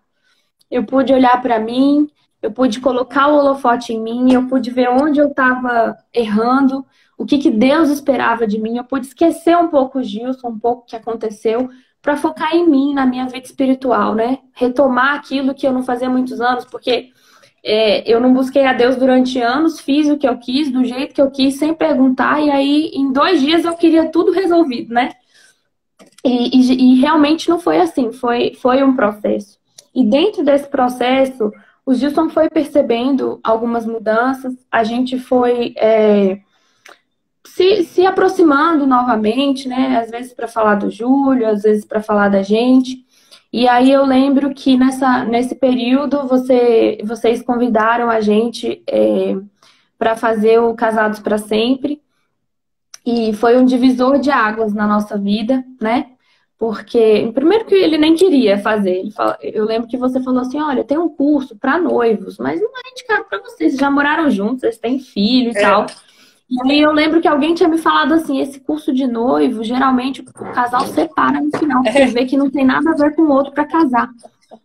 Eu pude olhar para mim, eu pude colocar o holofote em mim, eu pude ver onde eu estava errando, o que Deus esperava de mim. Eu pude esquecer um pouco o Gilson, um pouco o que aconteceu, para focar em mim, na minha vida espiritual, né? Retomar aquilo que eu não fazia há muitos anos, porque eu não busquei a Deus durante anos, fiz o que eu quis, do jeito que eu quis, sem perguntar, e aí em 2 dias eu queria tudo resolvido, né? E realmente não foi assim, foi um processo. E dentro desse processo, o Gilson foi percebendo algumas mudanças, a gente foi se aproximando novamente, né? Às vezes para falar do Júlio, às vezes para falar da gente. E aí eu lembro que nesse período vocês convidaram a gente para fazer o Casados para Sempre. E foi um divisor de águas na nossa vida, né? Porque, primeiro que ele nem queria fazer. Eu lembro que você falou assim, olha, tem um curso para noivos, mas não é indicado para vocês. Vocês já moraram juntos, vocês têm filho e tal. E aí eu lembro que alguém tinha me falado assim, esse curso de noivo, geralmente o casal separa no final, porque vê que não tem nada a ver com o outro para casar.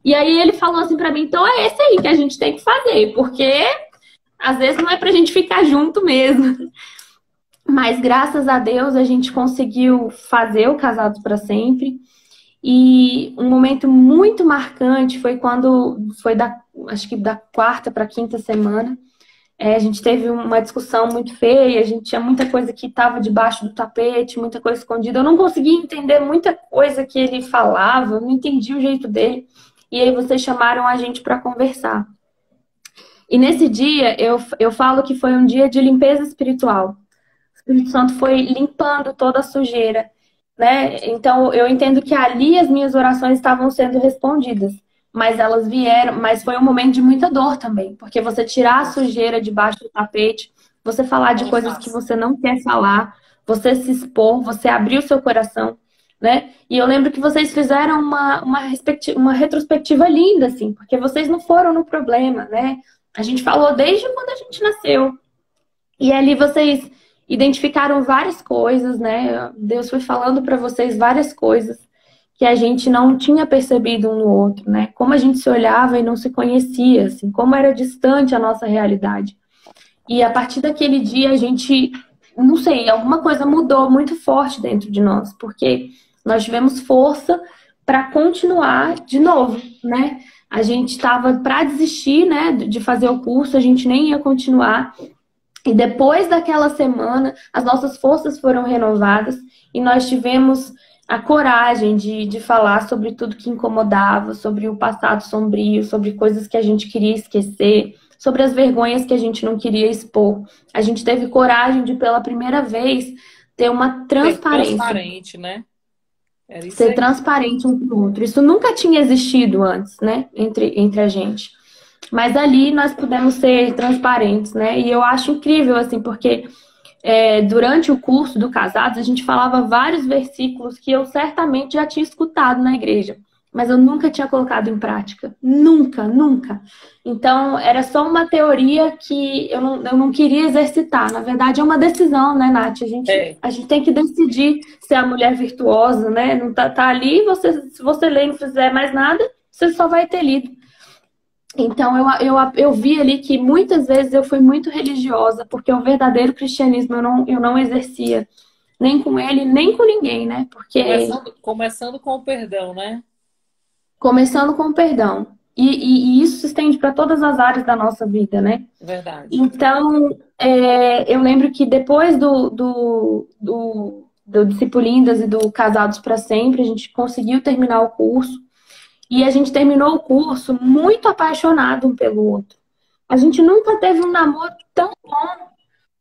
E aí ele falou assim para mim, então é esse aí que a gente tem que fazer, porque às vezes não é pra gente ficar junto mesmo. Mas graças a Deus a gente conseguiu fazer o Casados para Sempre. E um momento muito marcante foi quando acho que da quarta para quinta semana. A gente teve uma discussão muito feia, a gente tinha muita coisa que estava debaixo do tapete, muita coisa escondida. Eu não conseguia entender muita coisa que ele falava, eu não entendi o jeito dele. E aí vocês chamaram a gente para conversar. E nesse dia eu falo que foi um dia de limpeza espiritual. O Espírito Santo foi limpando toda a sujeira, né? Então eu entendo que ali as minhas orações estavam sendo respondidas, mas elas vieram, mas foi um momento de muita dor também, porque você tirar a sujeira debaixo do tapete, você falar de coisas que você não quer falar, você se expor, você abrir o seu coração, né? E eu lembro que vocês fizeram uma retrospectiva linda, assim, porque vocês não foram no problema, né? A gente falou desde quando a gente nasceu. E ali vocês identificaram várias coisas, né? Deus foi falando para vocês várias coisas que a gente não tinha percebido um no outro, né? Como a gente se olhava e não se conhecia, assim, como era distante a nossa realidade. E a partir daquele dia a gente, não sei, alguma coisa mudou muito forte dentro de nós, porque nós tivemos força para continuar de novo, né? A gente estava para desistir, né, de fazer o curso, a gente nem ia continuar. E depois daquela semana, as nossas forças foram renovadas e nós tivemos a coragem de falar sobre tudo que incomodava, sobre o passado sombrio, sobre coisas que a gente queria esquecer, sobre as vergonhas que a gente não queria expor. A gente teve coragem de, pela primeira vez, ter uma Ser transparência. transparente, né? Era isso Ser aí. transparente um com o outro. Isso nunca tinha existido antes, né? Entre a gente. Mas ali nós pudemos ser transparentes, né? E eu acho incrível, assim, porque durante o curso do Casados, a gente falava vários versículos que eu certamente já tinha escutado na igreja, mas eu nunca tinha colocado em prática. Nunca, nunca. Então, era só uma teoria que eu não queria exercitar. Na verdade, é uma decisão, né, Nath? A gente tem que decidir ser a mulher virtuosa, né? Não tá ali, se você ler e não fizer mais nada, você só vai ter lido. Então, eu vi ali que muitas vezes eu fui muito religiosa, porque o verdadeiro cristianismo eu não exercia, nem com ele, nem com ninguém, né? Porque Começando com o perdão, né? começando com o perdão. E isso se estende para todas as áreas da nossa vida, né? Verdade. Então, eu lembro que depois do Discipulindas e do Casados para Sempre, a gente conseguiu terminar o curso. E a gente terminou o curso muito apaixonado um pelo outro. A gente nunca teve um namoro tão bom.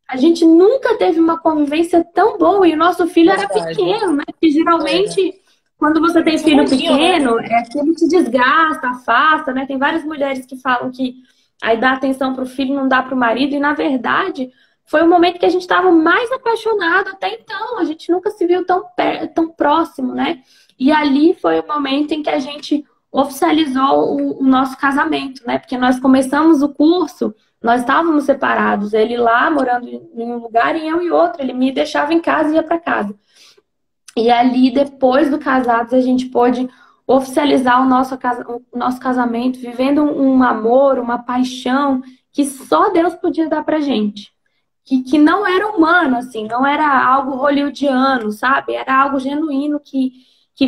A gente nunca teve uma convivência tão boa. E o nosso filho era pequeno, né? Porque geralmente, quando você tem filho pequeno, aquilo te desgasta, afasta, né? Tem várias mulheres que falam que aí dá atenção pro filho, não dá pro marido. E, na verdade, foi o momento que a gente estava mais apaixonado até então. A gente nunca se viu tão próximo, né? E ali foi o momento em que a gente oficializou o nosso casamento, né? Porque nós começamos o curso, nós estávamos separados, ele lá morando em um lugar e eu em outro, ele me deixava em casa e ia para casa. E ali, depois do casados, a gente pôde oficializar o nosso casamento, vivendo um amor, uma paixão que só Deus podia dar pra gente. Que não era humano, assim, não era algo hollywoodiano, sabe? Era algo genuíno que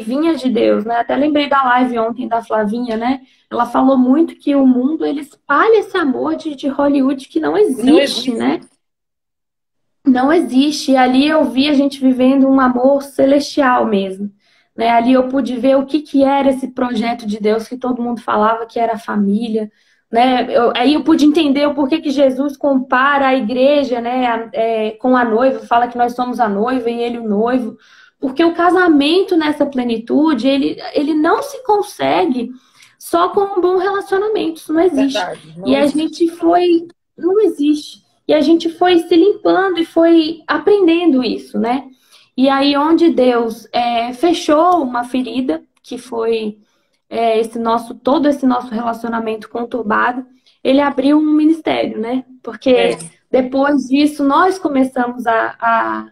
vinha de Deus, né? Até lembrei da live ontem da Flavinha, né? Ela falou muito que o mundo, ele espalha esse amor de Hollywood que não existe, né? Não existe. E ali eu vi a gente vivendo um amor celestial mesmo, né? Ali eu pude ver o que era esse projeto de Deus que todo mundo falava que era a família, né? Aí eu pude entender o porquê que Jesus compara a igreja, né, com a noiva, fala que nós somos a noiva e ele o noivo. Porque o casamento nessa plenitude, ele não se consegue só com um bom relacionamento. Isso não existe. E a gente foi... Não existe. E a gente foi se limpando e foi aprendendo isso, né? E aí onde Deus fechou uma ferida, que foi todo esse nosso relacionamento conturbado, ele abriu um ministério, né? Porque depois disso nós começamos a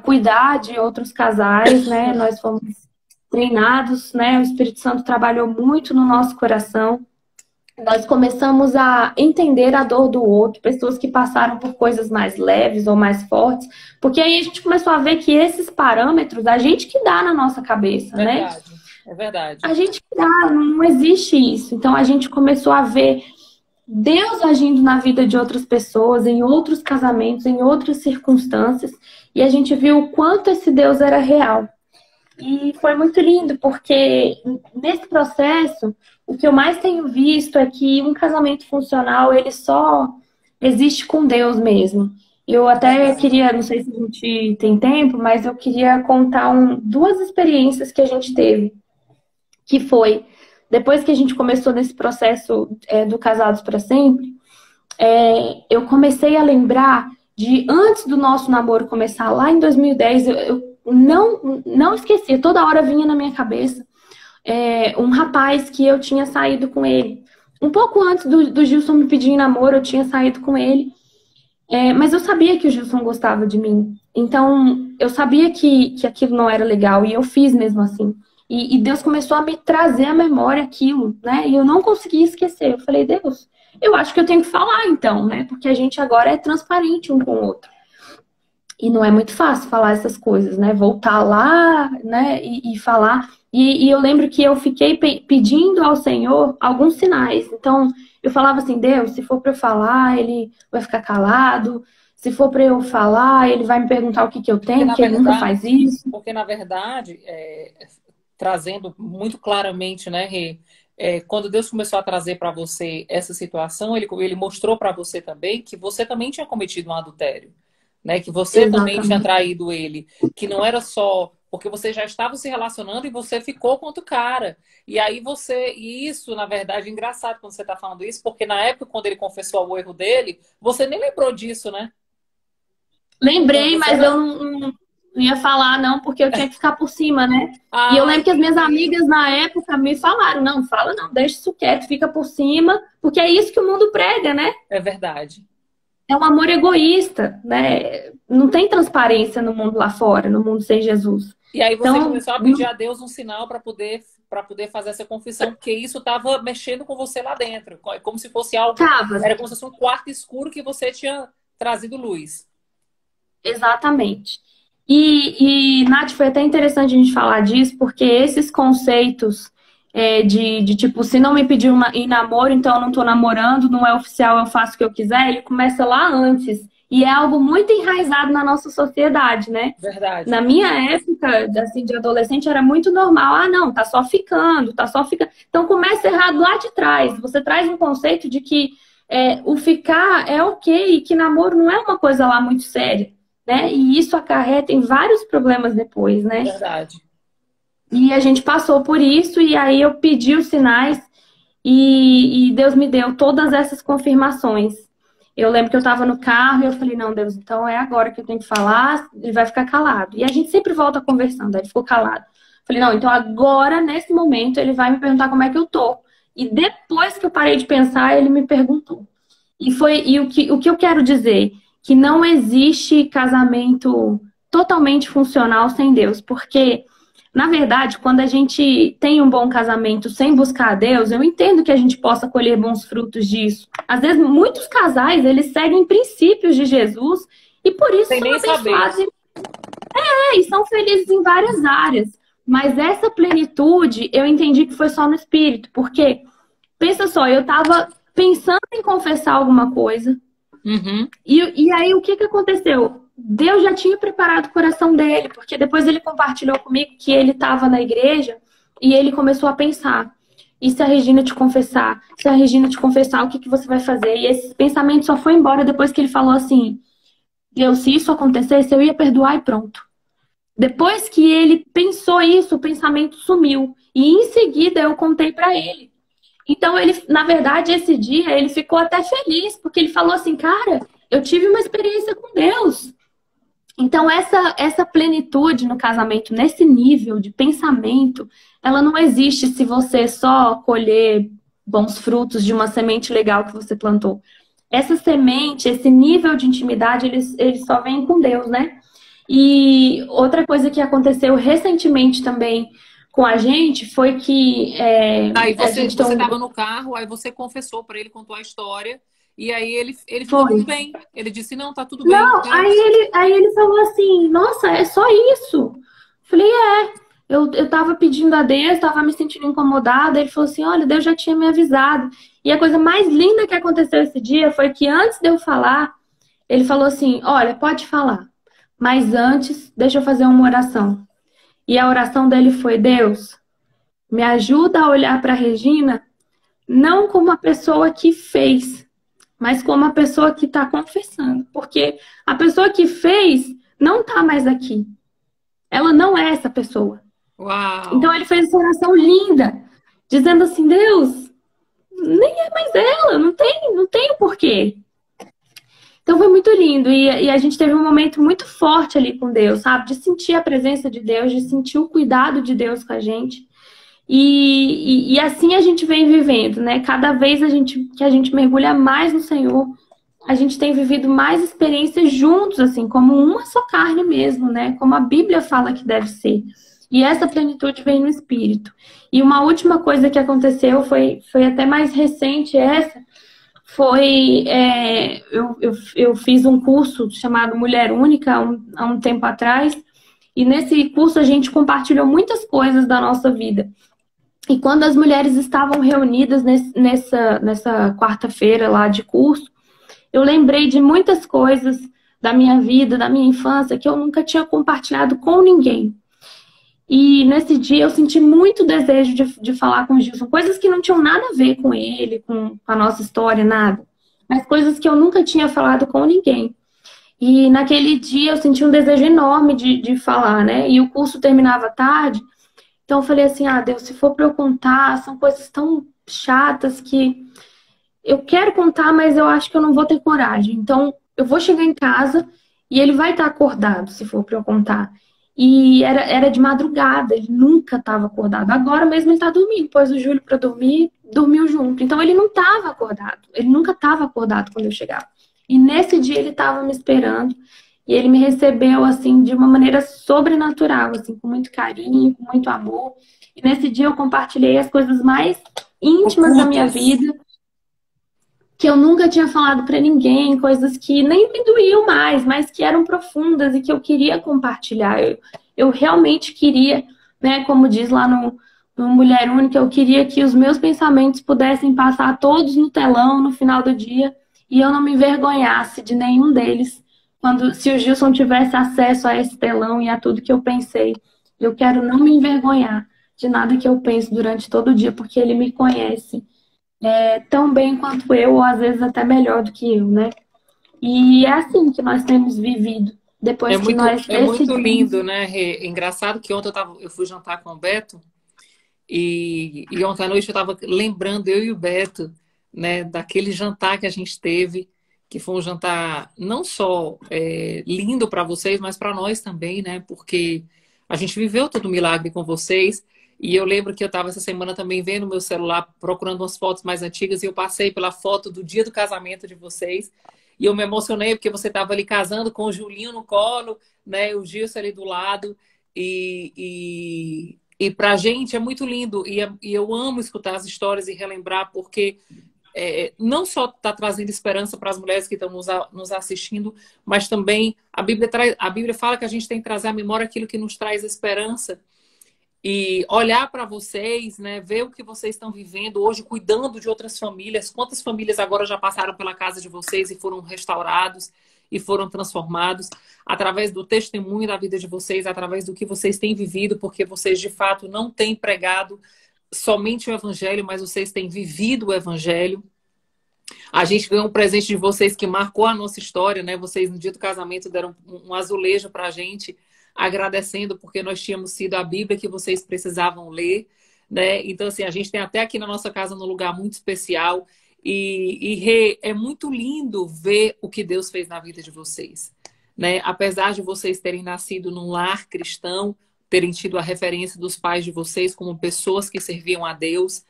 cuidar de outros casais, né? Nós fomos treinados, né? O Espírito Santo trabalhou muito no nosso coração. Nós começamos a entender a dor do outro, pessoas que passaram por coisas mais leves ou mais fortes, porque aí a gente começou a ver que esses parâmetros, a gente que dá na nossa cabeça, né? É verdade. A gente que dá, não existe isso. Então a gente começou a ver Deus agindo na vida de outras pessoas, em outros casamentos, em outras circunstâncias, e a gente viu o quanto esse Deus era real. E foi muito lindo, porque nesse processo, o que eu mais tenho visto é que um casamento funcional, ele só existe com Deus mesmo. Eu até queria, não sei se a gente tem tempo, mas eu queria contar duas experiências que a gente teve, que foi, depois que a gente começou nesse processo do Casados para Sempre, eu comecei a lembrar de antes do nosso namoro começar, lá em 2010, eu não esquecia, toda hora vinha na minha cabeça um rapaz que eu tinha saído com ele. Um pouco antes do Gilson me pedir em namoro, eu tinha saído com ele. Mas eu sabia que o Gilson gostava de mim. Então, eu sabia que aquilo não era legal e eu fiz mesmo assim. E Deus começou a me trazer à memória aquilo, né? E eu não conseguia esquecer. Eu falei, Deus, eu acho que eu tenho que falar então, né? Porque a gente agora é transparente um com o outro. E não é muito fácil falar essas coisas, né? Voltar lá, né? E falar. E eu lembro que eu fiquei pedindo ao Senhor alguns sinais. Então, eu falava assim, Deus, se for para eu falar, ele vai ficar calado. Se for para eu falar, ele vai me perguntar o que eu tenho, porque ele nunca faz isso. Porque, na verdade, trazendo muito claramente, né, Rê? Quando Deus começou a trazer para você essa situação, ele mostrou para você também que você também tinha cometido um adultério, né? Que você também tinha Exatamente. traído ele, que não era só porque você já estava se relacionando e você ficou com outro cara. E isso, na verdade, é engraçado quando você está falando isso, porque na época, quando ele confessou o erro dele, você nem lembrou disso, né? Então, Lembrei, você mas não. eu não ia falar, não, porque eu tinha que ficar por cima, né? E eu Ah, lembro que as minhas entendi. amigas na época me falaram, não, fala não, deixa isso quieto, fica por cima, porque é isso que o mundo prega, né? É verdade. É um amor egoísta, né? Não tem transparência no mundo lá fora, no mundo sem Jesus. E aí você Então, começou a pedir a Deus um sinal para poder fazer essa confissão, porque isso estava mexendo com você lá dentro, como se fosse algo, tava, era como se fosse um quarto escuro que você tinha trazido luz. exatamente. Nath, foi até interessante a gente falar disso, porque esses conceitos de tipo, se não me pedir em namoro, então eu não tô namorando, não é oficial, eu faço o que eu quiser, ele começa lá antes. E é algo muito enraizado na nossa sociedade, né? Na Verdade. minha época, assim, de adolescente, era muito normal. Ah, não, tá só ficando, tá só ficando. Então começa errado lá de trás. Você traz um conceito de que o ficar é ok, e que namoro não é uma coisa lá muito séria, né? E isso acarreta em vários problemas depois, né? Verdade. E a gente passou por isso, e aí eu pedi os sinais, e Deus me deu todas essas confirmações. Eu lembro que eu estava no carro e eu falei, não, Deus, então é agora que eu tenho que falar, ele vai ficar calado. E a gente sempre volta conversando, aí ele ficou calado. Falei, não, então agora, nesse momento, ele vai me perguntar como é que eu tô. E depois que eu parei de pensar, ele me perguntou. E o que eu quero dizer? Que não existe casamento totalmente funcional sem Deus, porque na verdade, quando a gente tem um bom casamento sem buscar a Deus, eu entendo que a gente possa colher bons frutos disso. Às vezes, muitos casais, eles seguem princípios de Jesus e por isso Sem são nem saber. abençoados e são felizes em várias áreas. Mas essa plenitude, eu entendi que foi só no espírito, porque, pensa só, eu estava pensando em confessar alguma coisa, Uhum. e aí, o que aconteceu? Deus já tinha preparado o coração dele, porque depois ele compartilhou comigo que ele estava na igreja e ele começou a pensar: e se a Regina te confessar? Se a Regina te confessar, o que você vai fazer? E esse pensamento só foi embora depois que ele falou assim: Deus, se isso acontecesse, eu ia perdoar e pronto. Depois que ele pensou isso, o pensamento sumiu. E em seguida eu contei para ele. Então, ele, na verdade, esse dia ele ficou até feliz, porque ele falou assim: cara, eu tive uma experiência com Deus. Então, essa plenitude no casamento, nesse nível de pensamento, ela não existe se você só colher bons frutos de uma semente legal que você plantou. Essa semente, esse nível de intimidade, eles só vem com Deus, né? E outra coisa que aconteceu recentemente também com a gente foi que Aí a você gente tem você um estava no carro, aí você confessou para ele, contou a história, e aí ele ficou foi. tudo bem. Ele disse, não, tá tudo bem, Não, tá? aí ele falou assim, nossa, é só isso. Falei, eu tava pedindo a Deus, tava me sentindo incomodada. Ele falou assim, olha, Deus já tinha me avisado. E a coisa mais linda que aconteceu esse dia foi que antes de eu falar, ele falou assim, olha, pode falar, mas antes, deixa eu fazer uma oração. E a oração dele foi, Deus, me ajuda a olhar para Regina, não como a pessoa que fez, mas como a pessoa que está confessando. Porque a pessoa que fez não está mais aqui. Ela não é essa pessoa. Então Uau! ele fez essa oração linda, dizendo assim, Deus, nem é mais ela, não tem o porquê. Então foi muito lindo e a gente teve um momento muito forte ali com Deus, sabe? De sentir a presença de Deus, de sentir o cuidado de Deus com a gente. E assim a gente vem vivendo, né? Cada vez que a gente mergulha mais no Senhor, a gente tem vivido mais experiências juntos, assim, como uma só carne mesmo, né? Como a Bíblia fala que deve ser. E essa plenitude vem no espírito. E uma última coisa que aconteceu foi até mais recente essa, eu fiz um curso chamado Mulher Única há um tempo atrás, e nesse curso a gente compartilhou muitas coisas da nossa vida. E quando as mulheres estavam reunidas nessa quarta-feira lá de curso, eu lembrei de muitas coisas da minha vida, da minha infância, que eu nunca tinha compartilhado com ninguém. E nesse dia eu senti muito desejo de falar com o Gilson, coisas que não tinham nada a ver com ele, com a nossa história, nada. Mas coisas que eu nunca tinha falado com ninguém. E naquele dia eu senti um desejo enorme de falar, né? E o curso terminava tarde, então eu falei assim, ah, Deus, se for para eu contar, são coisas tão chatas que eu quero contar, mas eu acho que eu não vou ter coragem. Então eu vou chegar em casa e ele vai estar acordado, se for para eu contar. E era de madrugada, ele nunca estava acordado. Agora mesmo ele está dormindo, pôs o Júlio para dormir, dormiu junto. Então ele não estava acordado, ele nunca estava acordado quando eu chegava. E nesse dia ele estava me esperando e ele me recebeu assim de uma maneira sobrenatural, assim, com muito carinho, com muito amor. E nesse dia eu compartilhei as coisas mais íntimas da minha vida, que eu nunca tinha falado para ninguém, coisas que nem me doíam mais, mas que eram profundas e que eu queria compartilhar. Eu realmente queria, né, como diz lá no Mulher Única, eu queria que os meus pensamentos pudessem passar todos no telão no final do dia e eu não me envergonhasse de nenhum deles se o Gilson tivesse acesso a esse telão e a tudo que eu pensei. Eu quero não me envergonhar de nada que eu penso durante todo o dia, porque ele me conhece tão bem quanto eu, ou às vezes até melhor do que eu, né? E é assim que nós temos vivido. Depois que nós É muito decidimos. lindo, né, Rê? É engraçado que ontem eu fui jantar com o Beto e ontem à noite eu estava lembrando, eu e o Beto, né, daquele jantar que a gente teve, que foi um jantar não só lindo para vocês, mas para nós também, né? Porque a gente viveu todo o milagre com vocês. E eu lembro que eu estava essa semana também vendo meu celular, procurando umas fotos mais antigas, e eu passei pela foto do dia do casamento de vocês. E eu me emocionei porque você estava ali casando com o Julinho no colo, né? O Gilson ali do lado. E pra gente é muito lindo. E eu amo escutar as histórias e relembrar, porque não só está trazendo esperança para as mulheres que estão nos assistindo, mas também a Bíblia fala que a gente tem que trazer à memória aquilo que nos traz esperança. E olhar para vocês, né, ver o que vocês estão vivendo hoje, cuidando de outras famílias. Quantas famílias agora já passaram pela casa de vocês e foram restaurados e foram transformados através do testemunho da vida de vocês, através do que vocês têm vivido, porque vocês de fato não têm pregado somente o evangelho, mas vocês têm vivido o evangelho. A gente ganhou um presente de vocês que marcou a nossa história, né? Vocês no dia do casamento deram um azulejo para a gente, agradecendo porque nós tínhamos sido a Bíblia que vocês precisavam ler, né? Então, assim, a gente tem até aqui na nossa casa num lugar muito especial é muito lindo ver o que Deus fez na vida de vocês, né? Apesar de vocês terem nascido num lar cristão, terem tido a referência dos pais de vocês como pessoas que serviam a Deus,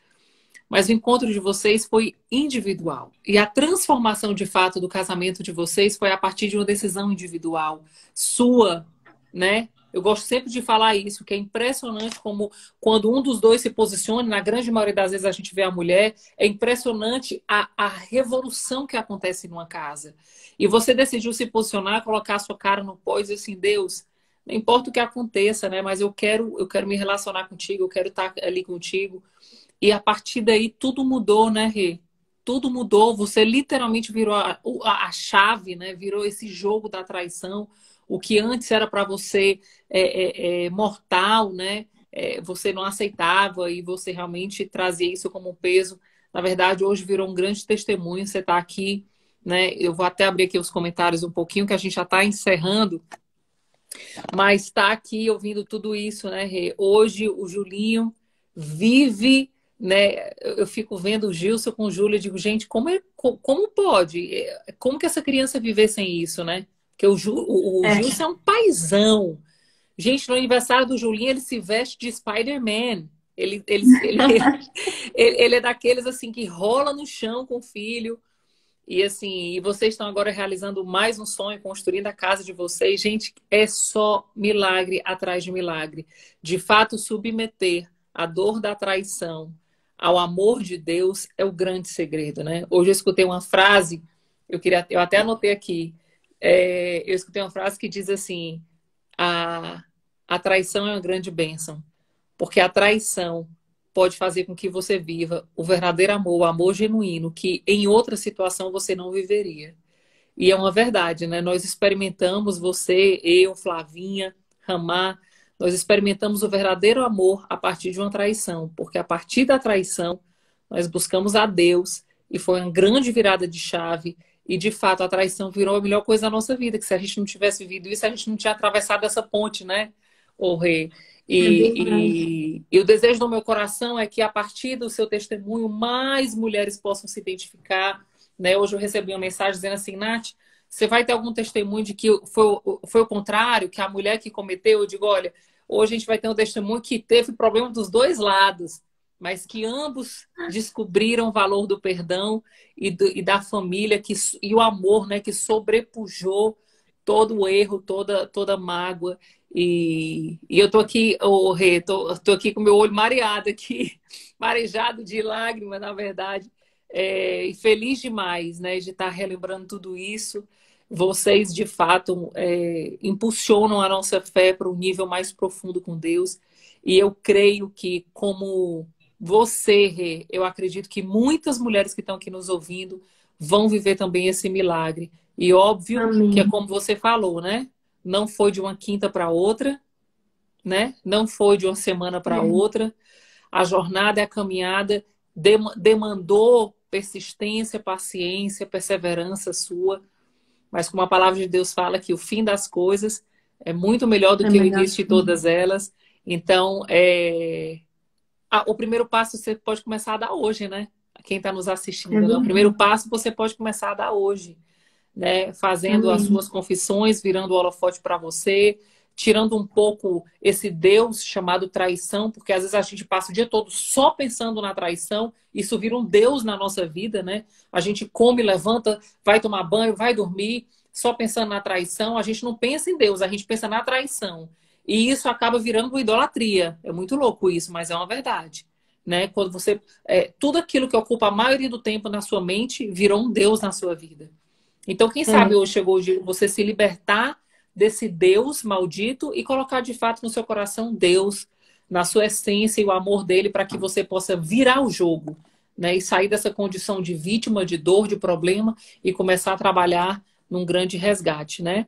mas o encontro de vocês foi individual. E a transformação de fato do casamento de vocês foi a partir de uma decisão individual sua, né? Eu gosto sempre de falar isso, que é impressionante como quando um dos dois se posiciona, na grande maioria das vezes a gente vê a mulher, é impressionante a revolução que acontece numa casa. E você decidiu se posicionar, colocar a sua cara no pó e dizer assim, Deus, não importa o que aconteça, né? Mas eu quero me relacionar contigo, eu quero estar ali contigo. E a partir daí tudo mudou, né, Rê? Tudo mudou. Você literalmente virou a chave, né? Virou esse jogo da traição. O que antes era para você mortal, né? Você não aceitava e você realmente trazia isso como um peso. Na verdade, hoje virou um grande testemunho. Você está aqui, né? Eu vou até abrir aqui os comentários um pouquinho, que a gente já está encerrando. Mas está aqui ouvindo tudo isso, né, Rê? Hoje o Julinho vive, né? Eu fico vendo o Gilson com o Júlio e digo, gente, como pode? Como que essa criança viver sem isso, né? Porque o Gilson é um paizão. Gente, no aniversário do Julinho, ele se veste de Spider-Man. Ele é daqueles assim que rola no chão com o filho. E assim, e vocês estão agora realizando mais um sonho, construindo a casa de vocês. Gente, é só milagre atrás de milagre. De fato, submeter a dor da traição ao amor de Deus é o grande segredo, né? Hoje eu escutei uma frase, eu até anotei aqui. Eu escutei uma frase que diz assim: a, a traição é uma grande bênção, porque a traição pode fazer com que você viva o verdadeiro amor, o amor genuíno, que em outra situação você não viveria. E é uma verdade, né? Nós experimentamos, você, eu, Flavinha, Ramar, nós experimentamos o verdadeiro amor a partir de uma traição, porque a partir da traição nós buscamos a Deus e foi uma grande virada de chave. E de fato a traição virou a melhor coisa da nossa vida, que se a gente não tivesse vivido isso, a gente não tinha atravessado essa ponte, né, ô Rê? É verdade. E o desejo do meu coração é que a partir do seu testemunho mais mulheres possam se identificar, né? Hoje eu recebi uma mensagem dizendo assim: Nath, você vai ter algum testemunho de que foi o contrário, que a mulher que cometeu? Eu digo, olha, hoje a gente vai ter um testemunho que teve problema dos dois lados, mas que ambos descobriram o valor do perdão e da família e o amor, né, que sobrepujou todo o erro, toda mágoa. E eu tô aqui, Rê, tô aqui com meu olho mareado aqui, marejado de lágrimas, na verdade, e feliz demais, né, de estar relembrando tudo isso. Vocês, de fato, impulsionam a nossa fé para um nível mais profundo com Deus. E eu creio que, como você, Rê, eu acredito que muitas mulheres que estão aqui nos ouvindo vão viver também esse milagre. E óbvio que é Amém. como você falou, né? Não foi de uma quinta para outra, né? Não foi de uma semana para É, outra. A jornada e a caminhada demandou persistência, paciência, perseverança sua. Mas como a palavra de Deus fala que o fim das coisas é muito melhor do é que o melhor início de assim. todas elas. Então, o primeiro passo você pode começar a dar hoje, né? Quem está nos É assistindo, né? O primeiro verdade. passo você pode começar a dar hoje, né? Fazendo as Amém. suas confissões, virando o holofote para você, tirando um pouco esse Deus chamado traição, porque às vezes a gente passa o dia todo só pensando na traição, isso vira um Deus na nossa vida, né? A gente come, levanta, vai tomar banho, vai dormir, só pensando na traição, a gente não pensa em Deus, a gente pensa na traição. E isso acaba virando uma idolatria. É muito louco isso, mas é uma verdade. Né? Quando você. Tudo aquilo que ocupa a maioria do tempo na sua mente virou um Deus na sua vida. Então, quem sabe É, hoje chegou o dia de você se libertar desse Deus maldito e colocar de fato no seu coração Deus, na sua essência e o amor dele para que você possa virar o jogo, né? E sair dessa condição de vítima, de dor, de problema e começar a trabalhar num grande resgate, né?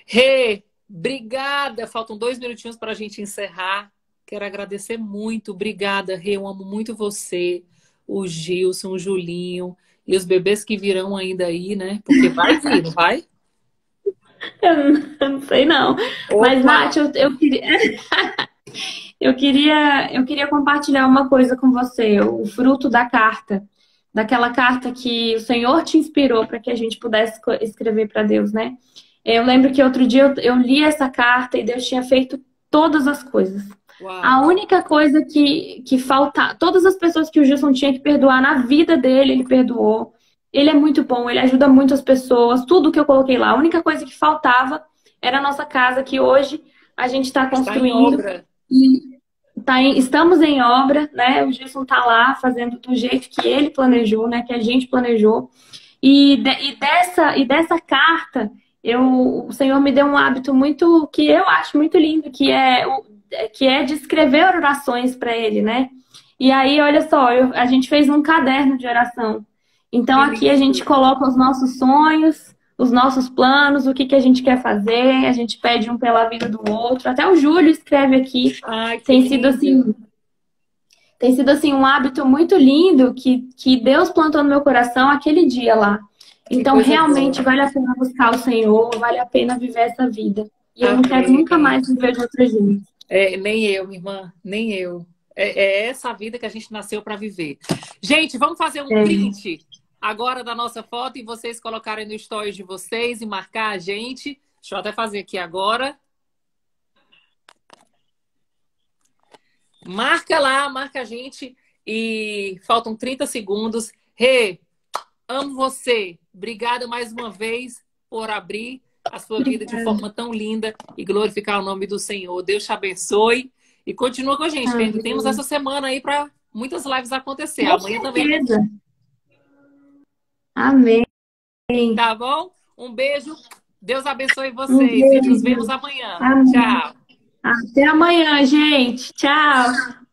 Rê, obrigada. Faltam 2 minutinhos para a gente encerrar. Quero agradecer muito. Obrigada, Rê. Eu amo muito você, o Gilson, o Julinho. E os bebês que virão ainda aí, né? Porque vai vir, não vai? eu não sei não. Mas, Opa! Nath, eu queria compartilhar uma coisa com você, o fruto da carta, daquela carta que o Senhor te inspirou para que a gente pudesse escrever para Deus, né? Eu lembro que outro dia eu li essa carta e Deus tinha feito todas as coisas. A Uau! única coisa que falta, todas as pessoas que o Gilson tinha que perdoar na vida dele, ele perdoou. Ele é muito bom, ele ajuda muito as pessoas, tudo que eu coloquei lá. A única coisa que faltava era a nossa casa, que hoje a gente está Está em construindo obra. e estamos em obra, né? O Gilson está lá fazendo do jeito que ele planejou, né? Que a gente planejou. E dessa carta, o Senhor me deu um hábito muito que eu acho muito lindo, que é de escrever orações para Ele, né? E aí, olha só, a gente fez um caderno de oração. Então Que aqui a gente lindo. coloca os nossos sonhos, os nossos planos, o que a gente quer fazer, a gente pede um pela vida do outro. Até o Júlio escreve aqui. Ai, que Tem sido lindo. assim, tem sido assim um hábito muito lindo que Deus plantou no meu coração aquele dia lá. Que Então, coisa boa. realmente vale a pena buscar o Senhor, vale a pena viver essa vida. E eu não quero nunca Amém. mais viver de outro jeito. Nem eu, minha irmã, nem eu. É essa a vida que a gente nasceu para viver. Gente, vamos fazer um É, print agora da nossa foto e vocês colocarem no stories de vocês e marcar a gente. Deixa eu até fazer aqui agora. Marca lá, marca a gente e faltam 30 segundos. Rê, Amo você. Obrigada mais uma vez por abrir a sua vida de Obrigada. forma tão linda e glorificar o nome do Senhor. Deus te abençoe e continua com a gente, que ainda temos Amém. essa semana aí para muitas lives acontecer. Com Amanhã também, certeza. Amém. tá bom? Um beijo. Deus abençoe Um vocês e nos vemos beijo. amanhã. Amém. Tchau. Até amanhã, gente. Tchau.